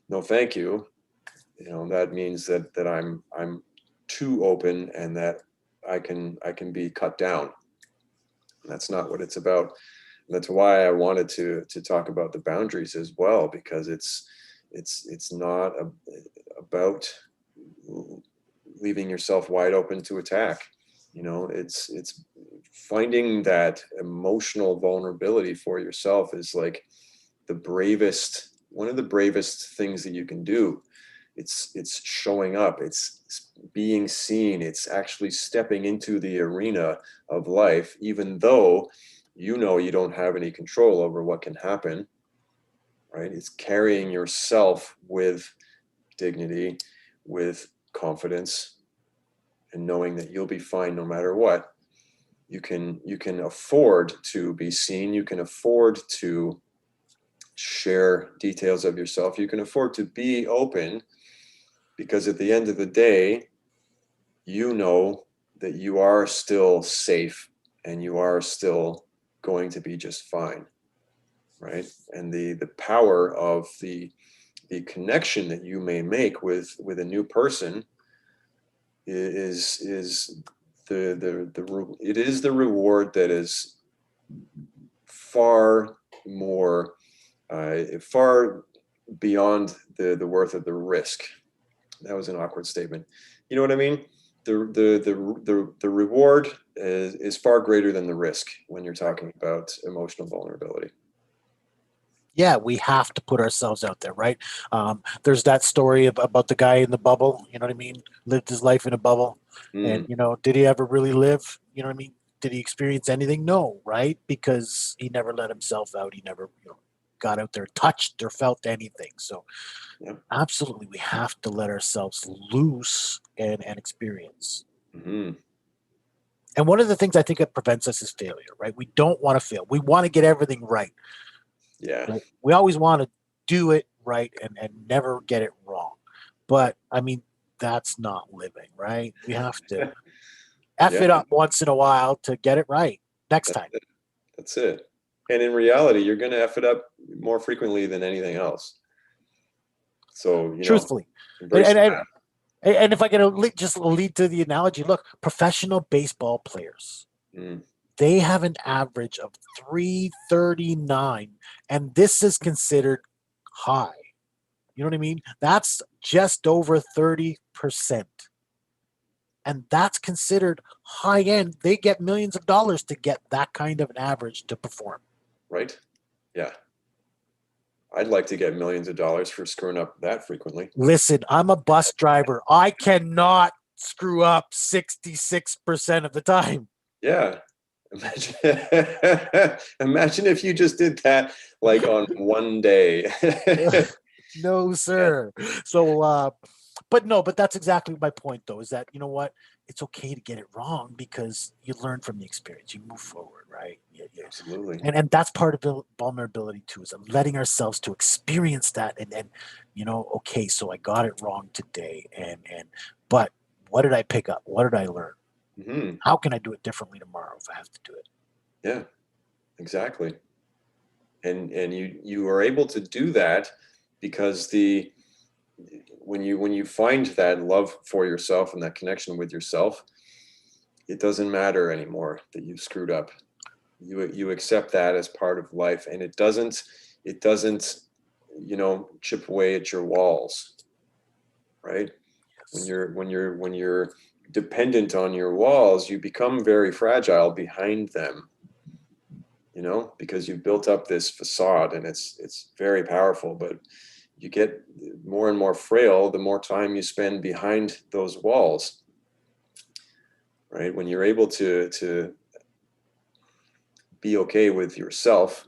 no, thank you." That means that I'm too open, and that I can be cut down. That's not what it's about. That's why I wanted to talk about the boundaries as well, because it's not about leaving yourself wide open to attack. It's finding that emotional vulnerability for yourself is like one of the bravest things that you can do. It's showing up, it's being seen, it's actually stepping into the arena of life, even though you don't have any control over what can happen, right? It's carrying yourself with dignity, with confidence, and knowing that you'll be fine no matter what. You can afford to be seen, you can afford to share details of yourself, you can afford to be open, because at the end of the day, you know that you are still safe, and you are still going to be just fine, right? And the power of the connection that you may make with a new person is it is the reward that is far more far beyond the worth of the risk. That was an awkward statement. You know what I mean? The reward is far greater than the risk when you're talking about emotional vulnerability. Yeah, we have to put ourselves out there, right? There's that story about the guy in the bubble. You know what I mean? Lived his life in a bubble, and Mm, did he ever really live? You know what I mean? Did he experience anything? No, right? Because he never let himself out. He never. got out there, touched or felt anything. So Yeah. absolutely, we have to let ourselves loose and experience. Hmm. And one of the things I think that prevents us is failure, right? We don't want to fail. We want to get everything right, Yeah. right? We always want to do it right and never get it wrong. But I mean, that's not living, right? We have to F Yeah. it up once in a while to get it right next That's time. it. That's it. And in reality, you're going to F it up more frequently than anything else. So, Truthfully. And, embrace and, and that. and if I can just lead to the analogy, look, professional baseball players, Mm, they have an average of 339, and this is considered high. You know what I mean? That's just over 30%. And that's considered high end. They get millions of dollars to get that kind of an average to perform. right? Yeah. I'd like to get millions of dollars for screwing up that frequently. Listen, I'm a bus driver. I cannot screw up 66% of the time. Yeah. Imagine, imagine if you just did that like on one day. No, Yeah. sir. So, but that's exactly my point, though, is that, you know what? It's okay to get it wrong because you learn from the experience. You move forward, right? Yeah, yeah. Absolutely. And that's part of vulnerability too, is letting ourselves to experience that and okay, so I got it wrong today, but what did I pick up? What did I learn? Hmm. How can I do it differently tomorrow if I have to do it? Yeah, exactly. And you are able to do that because the when you find that love for yourself and that connection with yourself, it doesn't matter anymore that you screwed up. You accept that as part of life, and it doesn't chip away at your walls, right? when Yes. you're when you're when you're dependent on your walls, you become very fragile behind them, because you've built up this facade, and it's very powerful, but you get more and more frail the more time you spend behind those walls, right? When you're able to be okay with yourself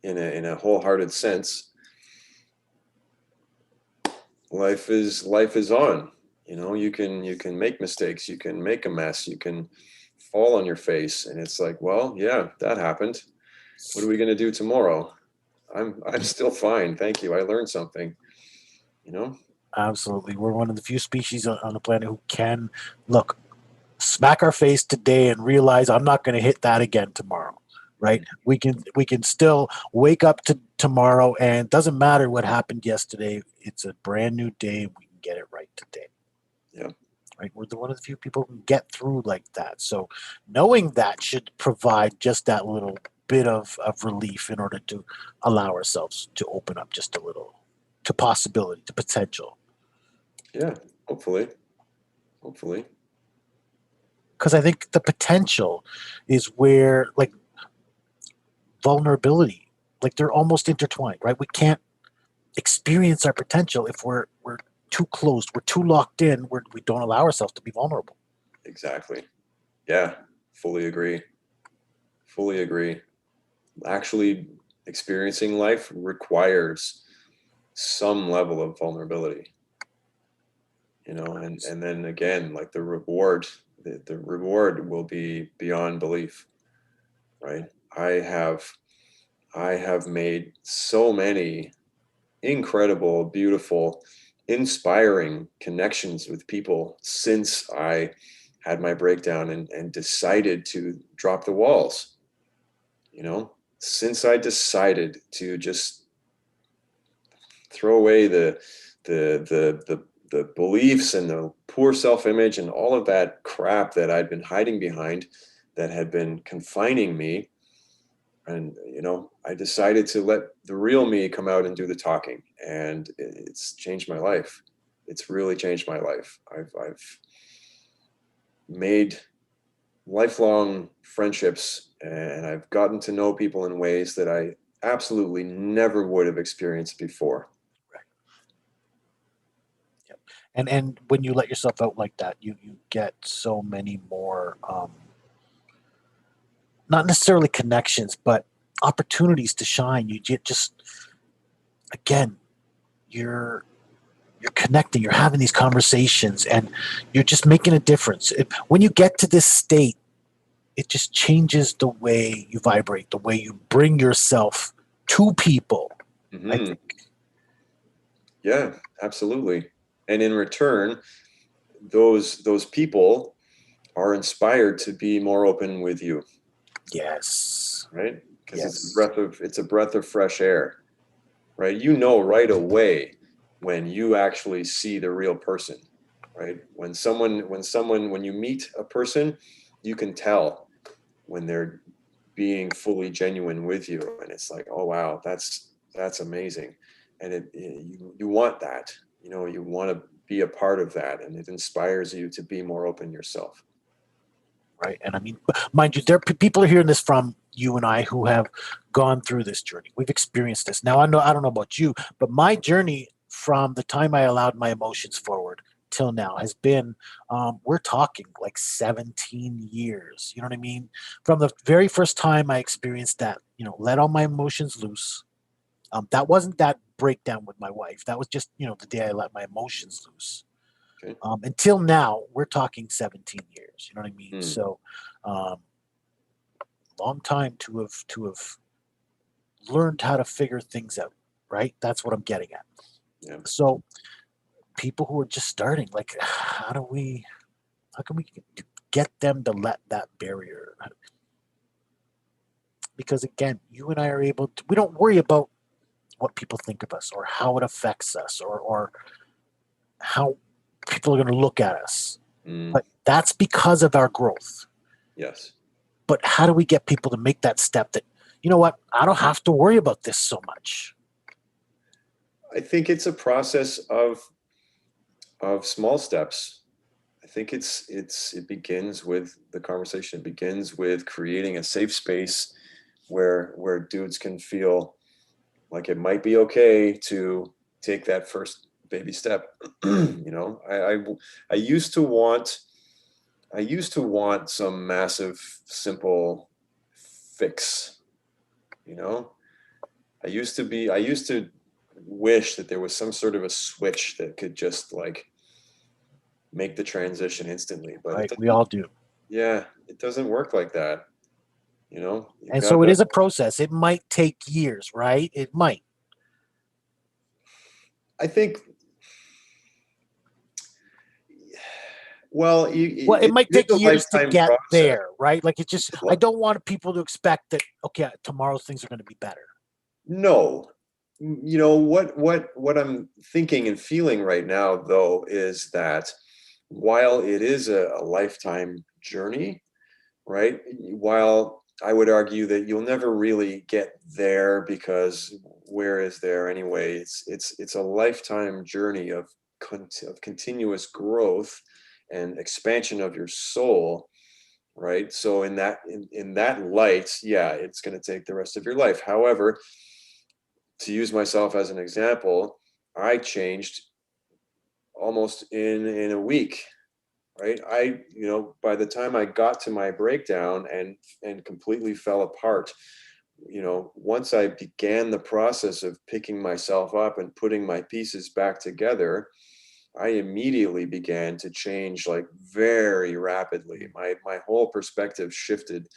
in a wholehearted sense, life is on. You can make mistakes, you can make a mess, you can fall on your face, and it's like, well, yeah, that happened. What are we going to do tomorrow? I'm still fine, thank you, I learned something. you know Absolutely. We're one of the few species on the planet who can look, smack our face today and realize I'm not going to hit that again tomorrow. Right? Mhm. We can still wake up to tomorrow, and it doesn't matter what happened yesterday. It's a brand new day. We can get it right today. Yeah. Right? We're one of the few people who can get through like that. So knowing that should provide just that little bit of relief in order to allow ourselves to open up just a little to possibility, to potential. Yeah, hopefully. Because I think the potential is where, like, vulnerability, like, they're almost intertwined, right? We can't experience our potential if we're too closed, we're too locked in, we don't allow ourselves to be vulnerable. Exactly. Yeah, fully agree. Fully agree. Actually experiencing life requires some level of vulnerability, and then again, like the reward will be beyond belief, right? I have made so many incredible, beautiful, inspiring connections with people since I had my breakdown and decided to drop the walls. Since I decided to just throw away the beliefs and the poor self-image and all of that crap that I'd been hiding behind, that had been confining me. And I decided to let the real me come out and do the talking, and it's changed my life. It's really changed my life. I've made lifelong friendships, and I've gotten to know people in ways that I absolutely never would have experienced before. Right. Yep. And when you let yourself out like that, you get so many more, not necessarily connections, but opportunities to shine. You just, again, you're you're connecting, you're having these conversations, and you're just making a difference. When you get to this state, it just changes the way you vibrate, the way you bring yourself to people. I Hmm. think. Yeah, absolutely. And in return, those people are inspired to be more open with you, Yes. right? Because Yes. it's a breath of fresh air, right? You know right away when you actually see the real person, right? When you meet a person, you can tell when they're being fully genuine with you, and it's like, oh wow, that's amazing. And you want that, you want to be a part of that, and it inspires you to be more open yourself. Right. And I mean, mind you, people are hearing this from you and I who have gone through this journey. We've experienced this. Now, I don't know about you, but my journey from the time I allowed my emotions forward till now has been, we're talking like 17 years. You know what I mean? From the very first time I experienced that, let all my emotions loose. That wasn't that breakdown with my wife. That was just, the day I let my emotions loose. Okay. Until now, we're talking 17 years. You know what I mean? Mm, So, um, long time to have learned how to figure things out. Right? That's what I'm getting at. yeah. So, people who are just starting, like, how can we get them to let that barrier? Because again, you and I are able to. We don't worry about what people think of us or how it affects us or how people are going to look at us. Mm, But that's because of our growth. yes. But how do we get people to make that step that, you know what, I don't have to worry about this so much? I think it's a process of small steps. I think it begins with the conversation. It begins with creating a safe space where dudes can feel like it might be okay to take that first baby step. I used to want some massive simple fix. You know, I used to wish that there was some sort of a switch that could just like make the transition instantly, but it Right? We doesn't. all do. Yeah, it doesn't work like that. You And so it gotta. is a process. It might take years, right? It might. I think. Well, Well, it might it is take a years to lifetime get process. there, right? Like it's just, I don't want people to expect that, okay, tomorrow things are going to be better. No, what I'm thinking and feeling right now, though, is that while it is a lifetime journey, right? While I would argue that you'll never really get there because where is there anyway? It's a lifetime journey of continuous growth and expansion of your soul, right? So in that light, yeah, it's going to take the rest of your life. However, to use myself as an example, I changed almost in a week, right? By the time I got to my breakdown and completely fell apart, once I began the process of picking myself up and putting my pieces back together, I immediately began to change like very rapidly. My whole perspective shifted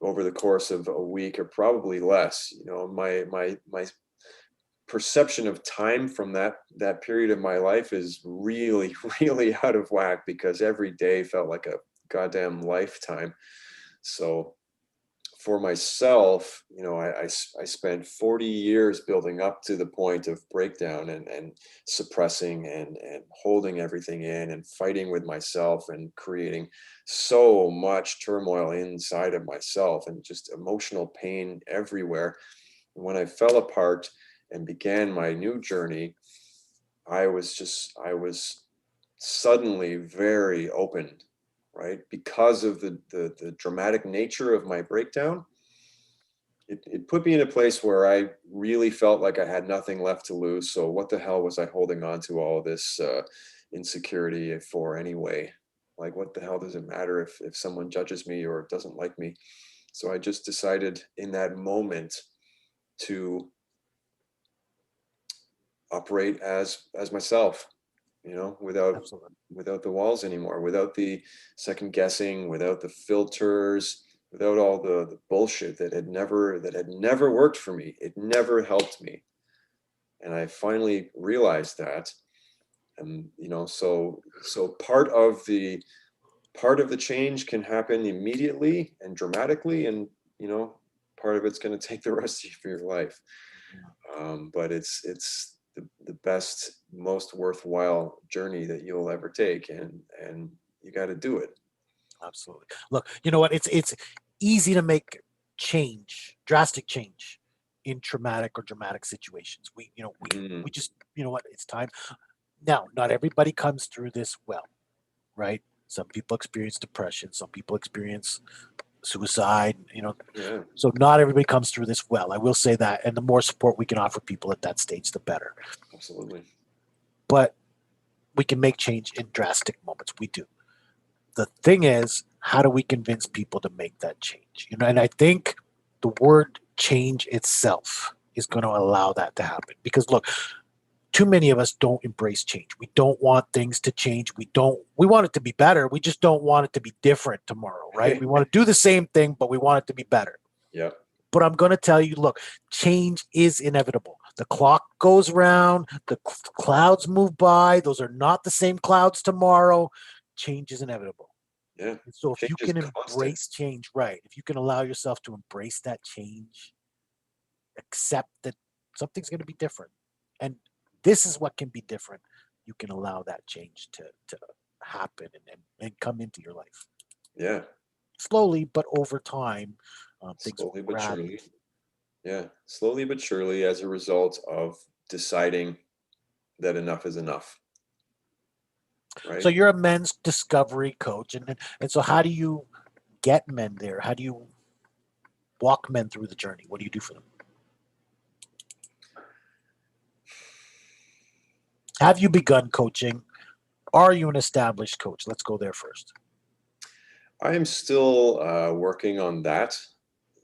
over the course of a week or probably less. My perception of time from that period of my life is really really out of whack because every day felt like a goddamn lifetime. So for myself, I spent 40 years building up to the point of breakdown and suppressing and holding everything in and fighting with myself and creating so much turmoil inside of myself and just emotional pain everywhere. When I fell apart and began my new journey, I was suddenly very open, right? Because of the dramatic nature of my breakdown, it put me in a place where I really felt like I had nothing left to lose. So what the hell was I holding on to all of this insecurity for anyway? Like, what the hell does it matter if someone judges me or doesn't like me? So I just decided in that moment to operate as myself, Absolutely. without the walls anymore, without the second guessing, without the filters, without all the bullshit that had never worked for me. It never helped me. And I finally realized that. And so part of the change can happen immediately and dramatically, and you know part of it's going to take the rest of your life. But it's the best, most worthwhile journey that you'll ever take, and you got to do it. Absolutely. Look, you know what? It's easy to make change, drastic change in traumatic or dramatic situations. Mm, We just, you know what? It's time. Now, not everybody comes through this well, right? Some people experience depression, some people experience suicide, yeah, so not everybody comes through this well. I will say that, and the more support we can offer people at that stage, the better. absolutely. But we can make change in drastic moments. We do. The thing is, how do we convince people to make that change? And I think the word change itself is going to allow that to happen. Because look, too many of us don't embrace change. We don't want things to change. We want it to be better. We just don't want it to be different tomorrow, right? We want to do the same thing, but we want it to be better. Yeah, But I'm going to tell you, look, change is inevitable. The clock goes round, the clouds move by. Those are not the same clouds tomorrow. Change is inevitable. yeah. And so if Change you is can constant. embrace change, right, if you can allow yourself to embrace that change, accept that something's going to be different. And this is what can be different. You can allow that change to happen and come into your life Yeah, slowly, but over time, things will slowly but gradually. surely. Yeah, slowly but surely, as a result of deciding that enough is enough, So right? you're a men's discovery coach, and so how do you get men there? How do you walk men through the journey? What do you do for them? Have you begun coaching? Are you an established coach? Let's go there first. I am still working on that,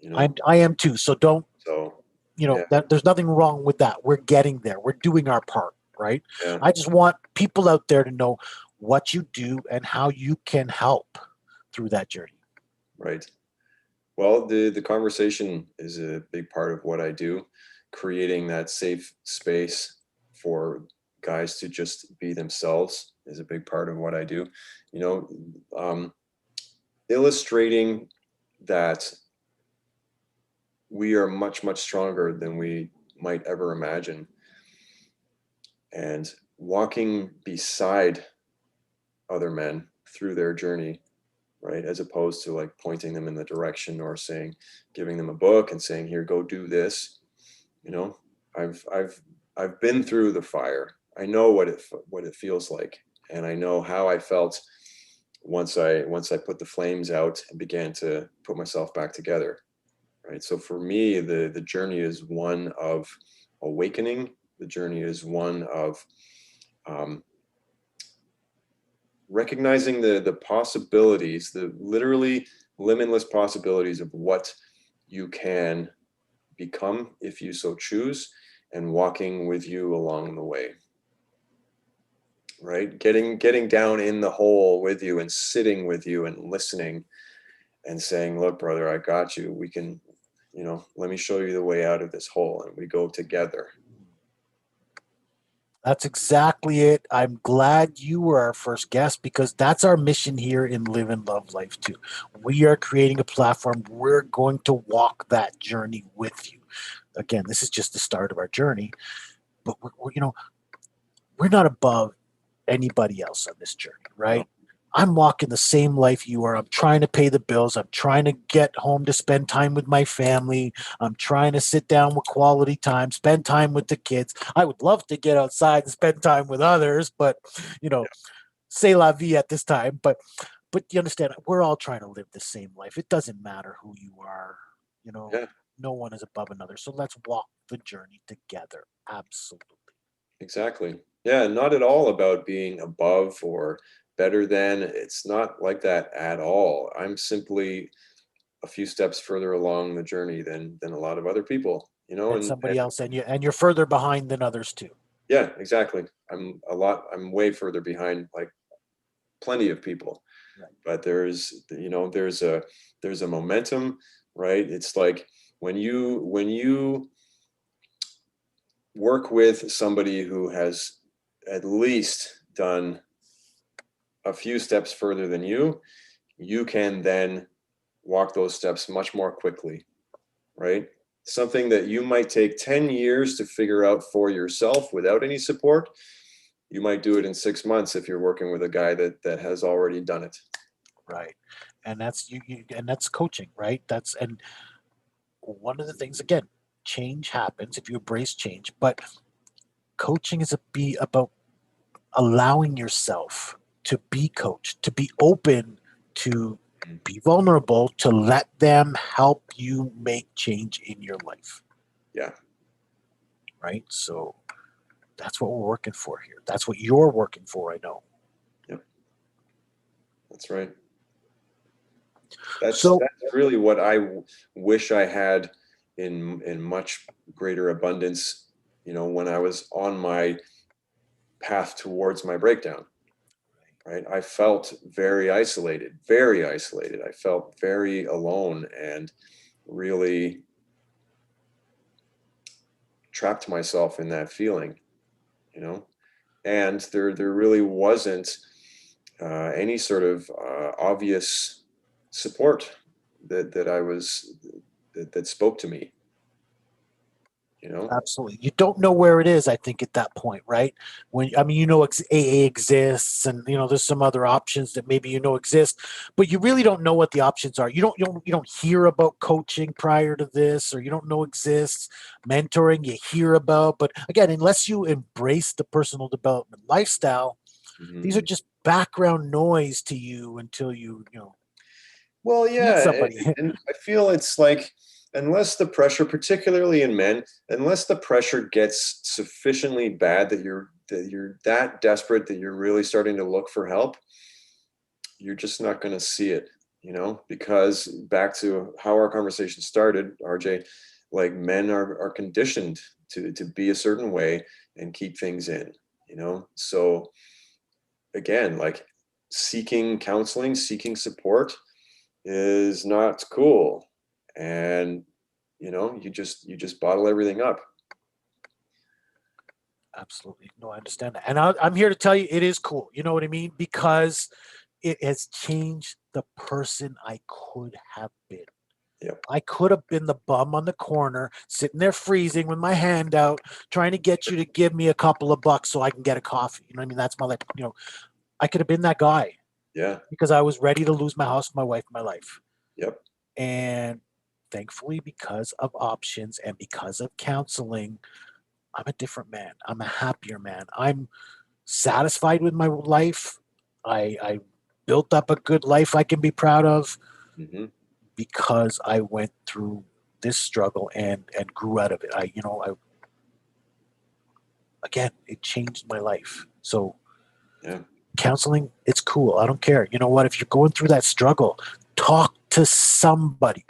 you know. I am too. So don't, So yeah, that there's nothing wrong with that. We're getting there. We're doing our part, right? yeah, I just want people out there to know what you do and how you can help through that journey. right. Well, the conversation is a big part of what I do, creating that safe space for guys to just be themselves is a big part of what I do. You know, illustrating that we are much, much stronger than we might ever imagine, and walking beside other men through their journey, right? As opposed to like pointing them in the direction or saying, giving them a book and saying, here, go do this. You know, I've been through the fire. I know what it feels like, and I know how I felt once I put the flames out and began to put myself back together. Right. So for me, the journey is one of awakening. The journey is one of um, recognizing the possibilities, the literally limitless possibilities of what you can become if you so choose, and walking with you along the way. Right, getting down in the hole with you and sitting with you and listening and saying, look, brother, I got you. We can, let me show you the way out of this hole, and we go together. That's exactly it. I'm glad you were our first guest because that's our mission here in Live and Love Life too. We are creating a platform. We're going to walk that journey with you. Again, this is just the start of our journey, but we're not above anybody else on this journey, No, right? I'm walking the same life you are. I'm trying to pay the bills. I'm trying to get home to spend time with my family. I'm trying to sit down with quality time, spend time with the kids. I would love to get outside and spend time with others, but you know, yeah, c'est la vie at this time. But you understand, we're all trying to live the same life. It doesn't matter who you are, you know, yeah, no one is above another. So let's walk the journey together. Absolutely. exactly. Yeah, not at all about being above or better than. It's not like that at all. I'm simply a few steps further along the journey than a lot of other people, And and somebody else, and you're further behind than others too. yeah, exactly. I'm way further behind like plenty of people, Right. but there's a momentum, right? It's like when you work with somebody who has at least done a few steps further than you can then walk those steps much more quickly, right? Something that you might take 10 years to figure out for yourself without any support, you might do it in 6 months if you're working with a guy that has already done it. Right. And that's and that's coaching, right? That's and one of the things again, change happens if you embrace change, but coaching is be about allowing yourself to be coached, to be open, to be vulnerable, to let them help you make change in your life. Yeah. Right. So that's what we're working for here. That's what you're working for, I know. Yep. That's right. That's So really what I wish I had in much greater abundance, when I was on my path towards my breakdown, right? I felt very isolated, very isolated. I felt very alone and really trapped myself in that feeling, you know, and there really wasn't any sort of obvious support that I was that spoke to me, you know. absolutely. You don't know where it is, I think, at that point, right? When I mean, AA exists, and there's some other options that maybe exist, but you really don't know what the options are. You don't hear about coaching prior to this, or you don't know exists. Mentoring you hear about, but again, unless you embrace the personal development lifestyle, these are Mhm. just background noise to you until you Well, meet yeah, somebody. and I feel it's like unless the pressure, particularly in men, unless the pressure gets sufficiently bad that you're that desperate that you're really starting to look for help, you're just not going to see it, because back to how our conversation started, RJ, like men are conditioned to be a certain way and keep things in, so again, like seeking counseling, seeking support is not cool, and you just bottle everything up. Absolutely. No, I understand that. And I'm here to tell you it is cool. You know what I mean? Because it has changed the person I could have been. Yep. I could have been the bum on the corner, sitting there freezing with my hand out, trying to get you to give me a couple of bucks so I can get a coffee. You know what I mean? That's my life. I could have been that guy Yeah. because I was ready to lose my house, my wife, my life. Yep. And thankfully, because of options and because of counseling, I'm a different man. I'm a happier man. I'm satisfied with my life. I built up a good life I can be proud of Hmm. because I went through this struggle and grew out of it. I again, it changed my life. So Yeah. counseling, it's cool. I don't care. You know what? If you're going through that struggle, talk to somebody.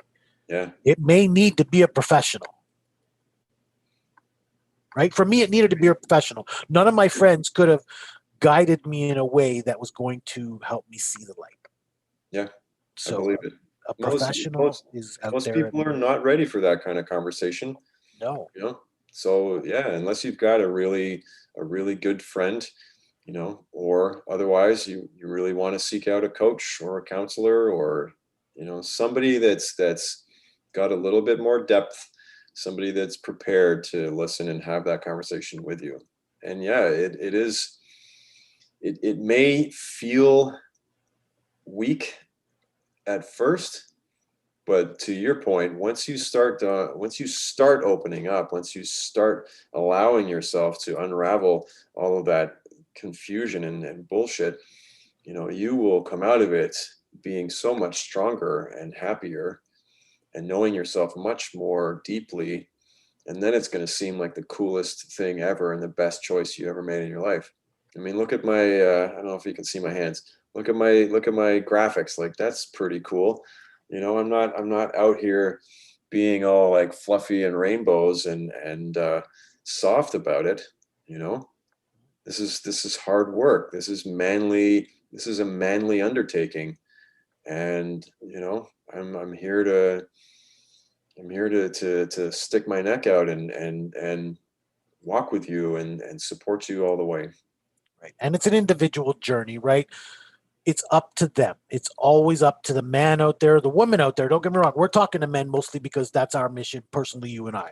Yeah. It may need to be a professional, right? For me, it needed to be a professional. None of my friends could have guided me in a way that was going to help me see the light. Yeah. I So believe it. a most professional most is out most there people and are not ready for that kind of conversation, no, you know so yeah, unless you've got a really good friend, or otherwise you really want to seek out a coach or a counselor, or somebody that's got a little bit more depth, somebody that's prepared to listen and have that conversation with you. And yeah, it may feel weak at first, but to your point, once you start opening up, once you start allowing yourself to unravel all of that confusion and bullshit, you will come out of it being so much stronger and happier and knowing yourself much more deeply. And then it's going to seem like the coolest thing ever and the best choice you ever made in your life. I mean, look at my I don't know if you can see my hands. Look at my graphics. Like, that's pretty cool. I'm not out here being all like fluffy and rainbows and soft about it. You know, this is hard work. This is a manly undertaking, and I'm here to stick my neck out and walk with you and support you all the way. Right. And it's an individual journey, right? It's up to them. It's always up to the man out there, the woman out there. Don't get me wrong. We're talking to men mostly because that's our mission, personally, you and I.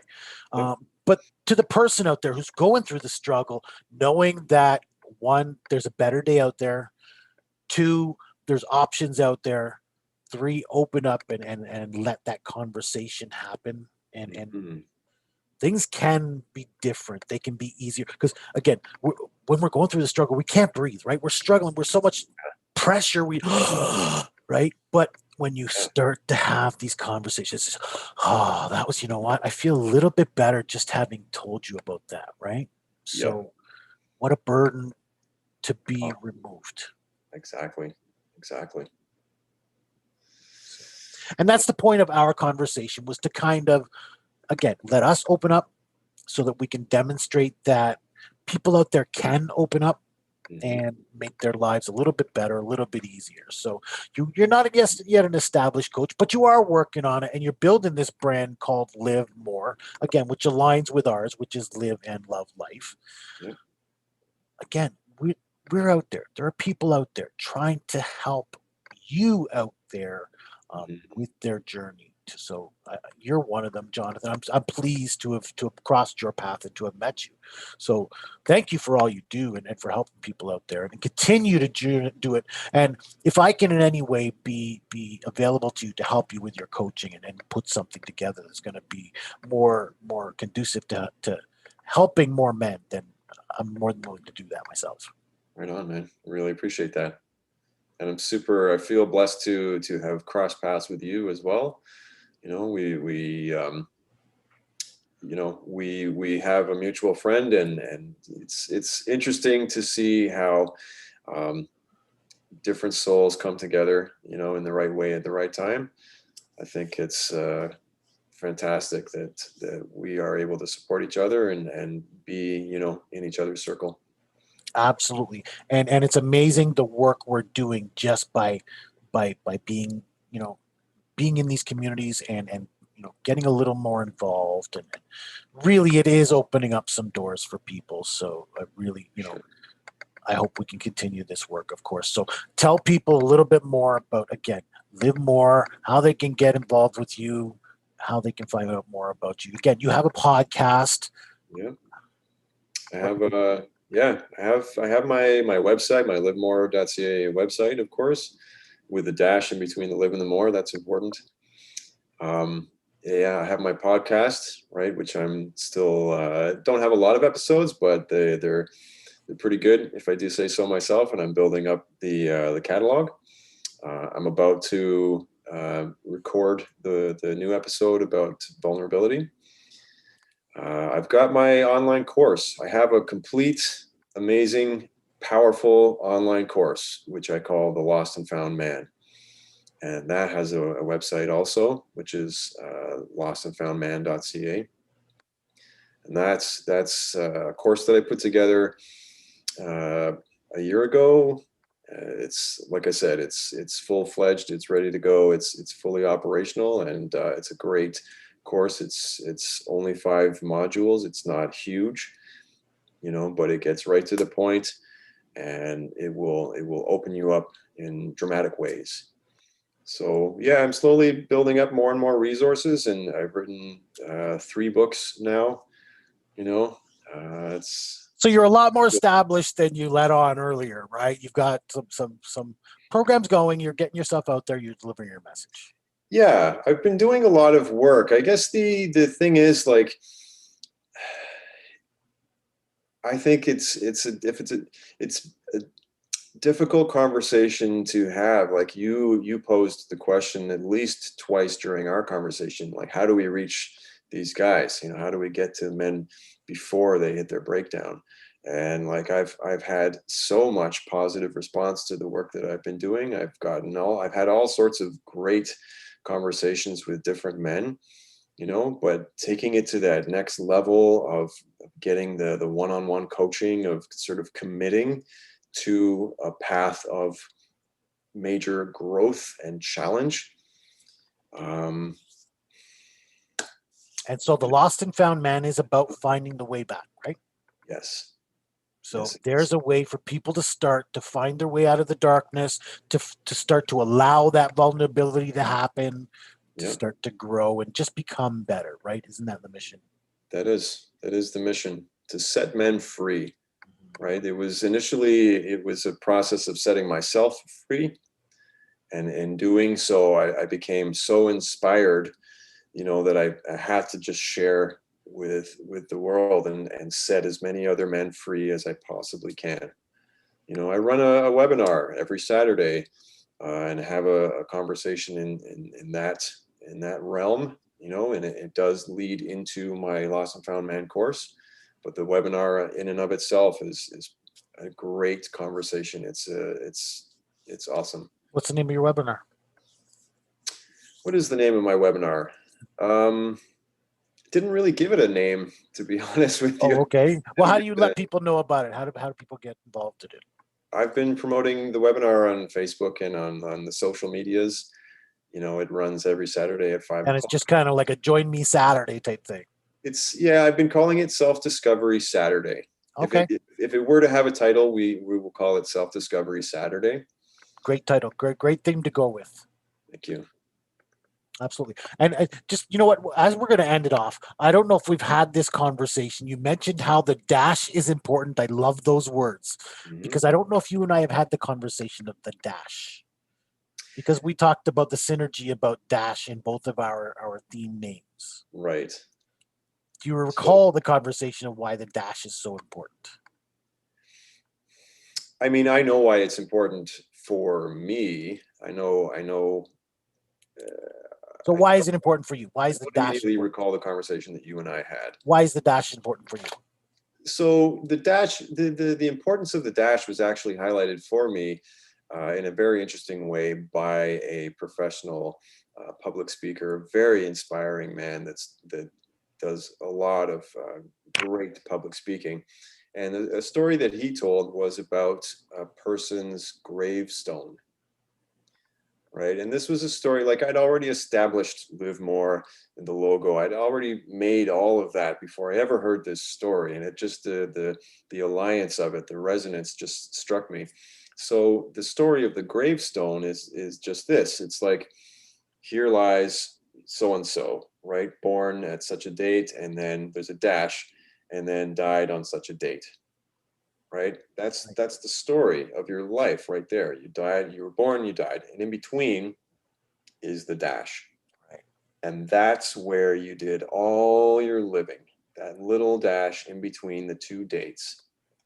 Yep. But to the person out there who's going through the struggle, knowing that one, there's a better day out there. Two, there's options out there. Three, open up and let that conversation happen. And Mhm. things can be different. They can be easier because again, when we're going through the struggle, we can't breathe, right? We're struggling. We're so much pressure. We right, but when you Yeah. start to have these conversations, oh, that was, you know what? I feel a little bit better just having told you about that, right? Yep. So, what a burden to Oh, be removed. exactly. Exactly. So, and that's the point of our conversation was to kind of again let us open up so that we can demonstrate that people out there can open up Hmm. and make their lives a little bit better, a little bit easier. So you're not yet an established coach, but you are working on it, and you're building this brand called Live More, again, which aligns with ours, which is Live and Love Life. Yep. Again, we're out there. There are people out there trying to help you out there Hmm. with their journey. So you're one of them, Jonathan. I'm pleased to have crossed your path and to have met you. So thank you for all you do and for helping people out there and continue to do it. And if I can in any way be available to you to help you with your coaching and put something together that's going to be more conducive to helping more men, then I'm more than willing to do that myself. Right on, man. Really appreciate that. And I feel blessed to have crossed paths with you as well. We have a mutual friend, and it's interesting to see how um, different souls come together, in the right way at the right time. I think it's fantastic that we are able to support each other and be, in each other's circle. Absolutely, and it's amazing the work we're doing just by being being in these communities and getting a little more involved and really it is opening up some doors for people. So I really Sure. I hope we can continue this work, of course. So tell people a little bit more about, again, Live More, how they can get involved with you, how they can find out more about you. Again, you have a podcast. Yeah. I What, have yeah, I have my website, my livemore.ca website, of course, with a dash in between the live and the more. That's important. Um, yeah, I have my podcast, right, which I'm still don't have a lot of episodes, but they're pretty good, if I do say so myself. And I'm building up the catalog. I'm about to record the new episode about vulnerability. I've got my online course. I have a complete, amazing, powerful online course, which I call The Lost and Found Man. And that has a website also, which is lostandfoundman.ca. And that's a course that I put together uh, a year ago. It's like I said, it's full fledged. It's ready to go. It's fully operational, and it's a great course. It's only 5 modules. It's not huge, but it gets right to the point, and it will open you up in dramatic ways. So yeah, I'm slowly building up more and more resources, and I've written 3 books now. You know, it's so you're a lot more established than you let on earlier, right? You've got some programs going. You're getting yourself out there. You're delivering your message. yeah. I've been doing a lot of work. I guess the thing is, like, I think it's a difficult conversation to have. Like, you posed the question at least twice during our conversation, like, how do we reach these guys? How do we get to men before they hit their breakdown? And like, I've had so much positive response to the work that I've been doing. I've had all sorts of great conversations with different men, but taking it to that next level of getting the one-on-one coaching, of sort of committing to a path of major growth and challenge. And so the lost and found man is about finding the way back, right? Yes. So Yes, it is. there's a way for people to start to find their way out of the darkness, to start to allow that vulnerability to happen, to Yeah, start to grow and just become better, right? Isn't that the mission? that is the mission, to set men free, right? It was a process of setting myself free, and in doing so, I became so inspired, that I had to just share with the world, and set as many other men free as I possibly can. I run a webinar every Saturday, and have a conversation in that realm, and it does lead into my Lost and Found Man course. But the webinar in and of itself is a great conversation. It's awesome. What's the name of your webinar? What is the name of my webinar? Um, didn't really give it a name, to be honest with you. Oh, okay. Well, how Didn't do you give it let people know about it? How do people get involved in it? I've been promoting the webinar on Facebook and on the social medias. It runs every Saturday at five And it's o'clock. just kind of like a join me Saturday type thing. Yeah, I've been calling it Self-Discovery Saturday. If Okay. it were to have a title, we will call it Self-Discovery Saturday. Great title. Great thing to go with. Thank you. Absolutely. And just, you know what, as we're going to end it off, I don't know if we've had this conversation. You mentioned how the dash is important. I love those words Mhm. because I don't know if you and I have had the conversation of the dash, because we talked about the synergy about dash in both of our theme names. Right. Do you So, recall the conversation of why the dash is so important? I mean, I know why it's important for me. So I why is it important for you? Why is the dash immediately important? recall the conversation that you and I had. Why is the dash important for you? So the dash, the importance of the dash was actually highlighted for me, in a very interesting way, by a professional public speaker, very inspiring man that does a lot of great public speaking. And a story that he told was about a person's gravestone, right? And this was a story, like, I'd already established Live More and the logo. I'd already made all of that before I ever heard this story, and it just the alliance of it, the resonance just struck me. So the story of the gravestone is just this. It's like, here lies so and so, right? Born at such a date, and then there's a dash, and then died on such a date. Right? That's the story of your life right there. You died, you were born, you died, and in between is the dash. Right. And that's where you did all your living. That little dash in between the two dates,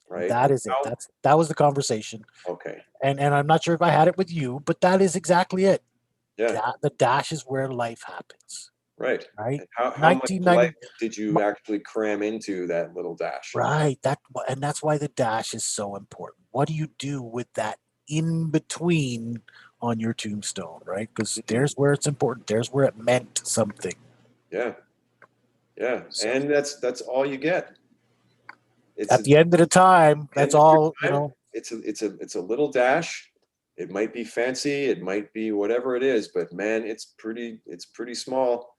right? That is it. That was the conversation. Okay. And I'm not sure if I had it with you, but that is exactly it. Yeah. The dash is where life happens, Right. right? And how much life 1990, did you actually cram into that little dash? right? And that's why the dash is so important. What do you do with that in between on your tombstone, right? Because Mhm. there's where it's important. There's where it meant something. Yeah. Yeah. So And that's all you get. It's at the end of the time, that's end of your all, time, it's a little dash. It might be fancy, it might be whatever it is, but man, it's pretty small,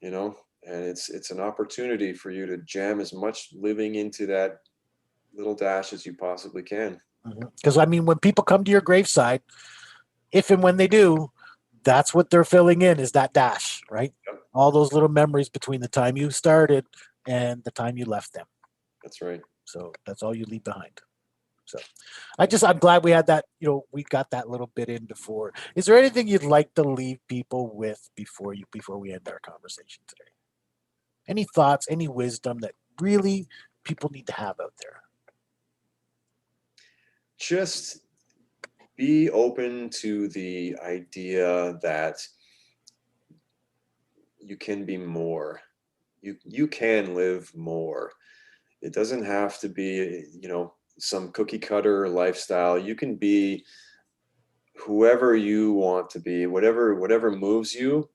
you know, and it's an opportunity for you to jam as much living into that little dash as you possibly can. because I mean, when people come to your graveside, if and when they do, that's what they're filling in is that dash, right? Yep, All those little memories between the time you started and the time you left them. that's right. So that's all you leave behind. So I'm glad we had that, we got that little bit in before. Is there anything you'd like to leave people with before we end our conversation today? Any thoughts, any wisdom that really people need to have out there? Just be open to the idea that you can be more. You can live more. It doesn't have to be, some cookie cutter lifestyle. You can be whoever you want to be, whatever moves you,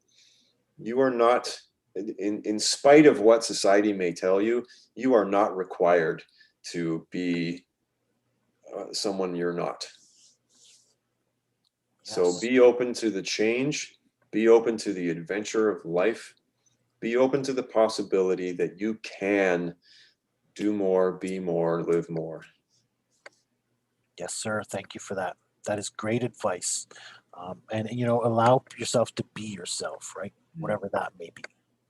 you are not, in spite of what society may tell you, you are not required to be someone you're not. So Yes. be open to the change, be open to the adventure of life, be open to the possibility that you can do more, be more, live more. Yes, sir. Thank you for that. That is great advice. And allow yourself to be yourself, right? Whatever that may be.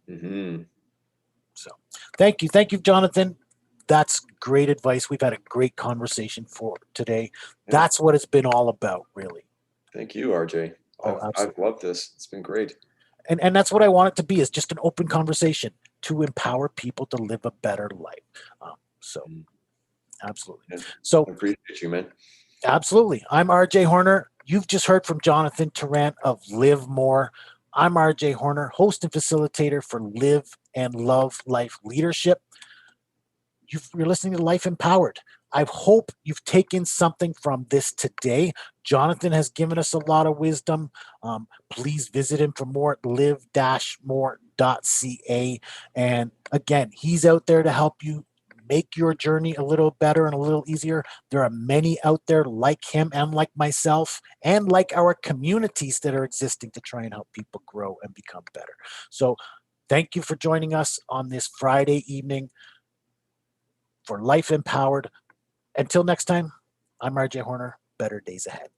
Mm-hmm. So, thank you, Jonathan. That's great advice. We've had a great conversation for today. Yeah. That's what it's been all about, really. Thank you, RJ. Oh, I've absolutely. loved this. It's been great. And that's what I want it to be, is just an open conversation to empower people to live a better life. So, Mm. absolutely. Yeah. So, I appreciate you, man. absolutely. I'm RJ Horner. You've just heard from Jonathan Tarrant of Live More. I'm RJ Horner, host and facilitator for Live and Love Life Leadership. You're listening to Life Empowered. I hope you've taken something from this today. Jonathan has given us a lot of wisdom. Please visit him for more at live-more.ca. And again, he's out there to help you make your journey a little better and a little easier. There are many out there like him and like myself and like our communities that are existing to try and help people grow and become better. So thank you for joining us on this Friday evening for Life Empowered. Until next time, I'm RJ Horner. Better days ahead.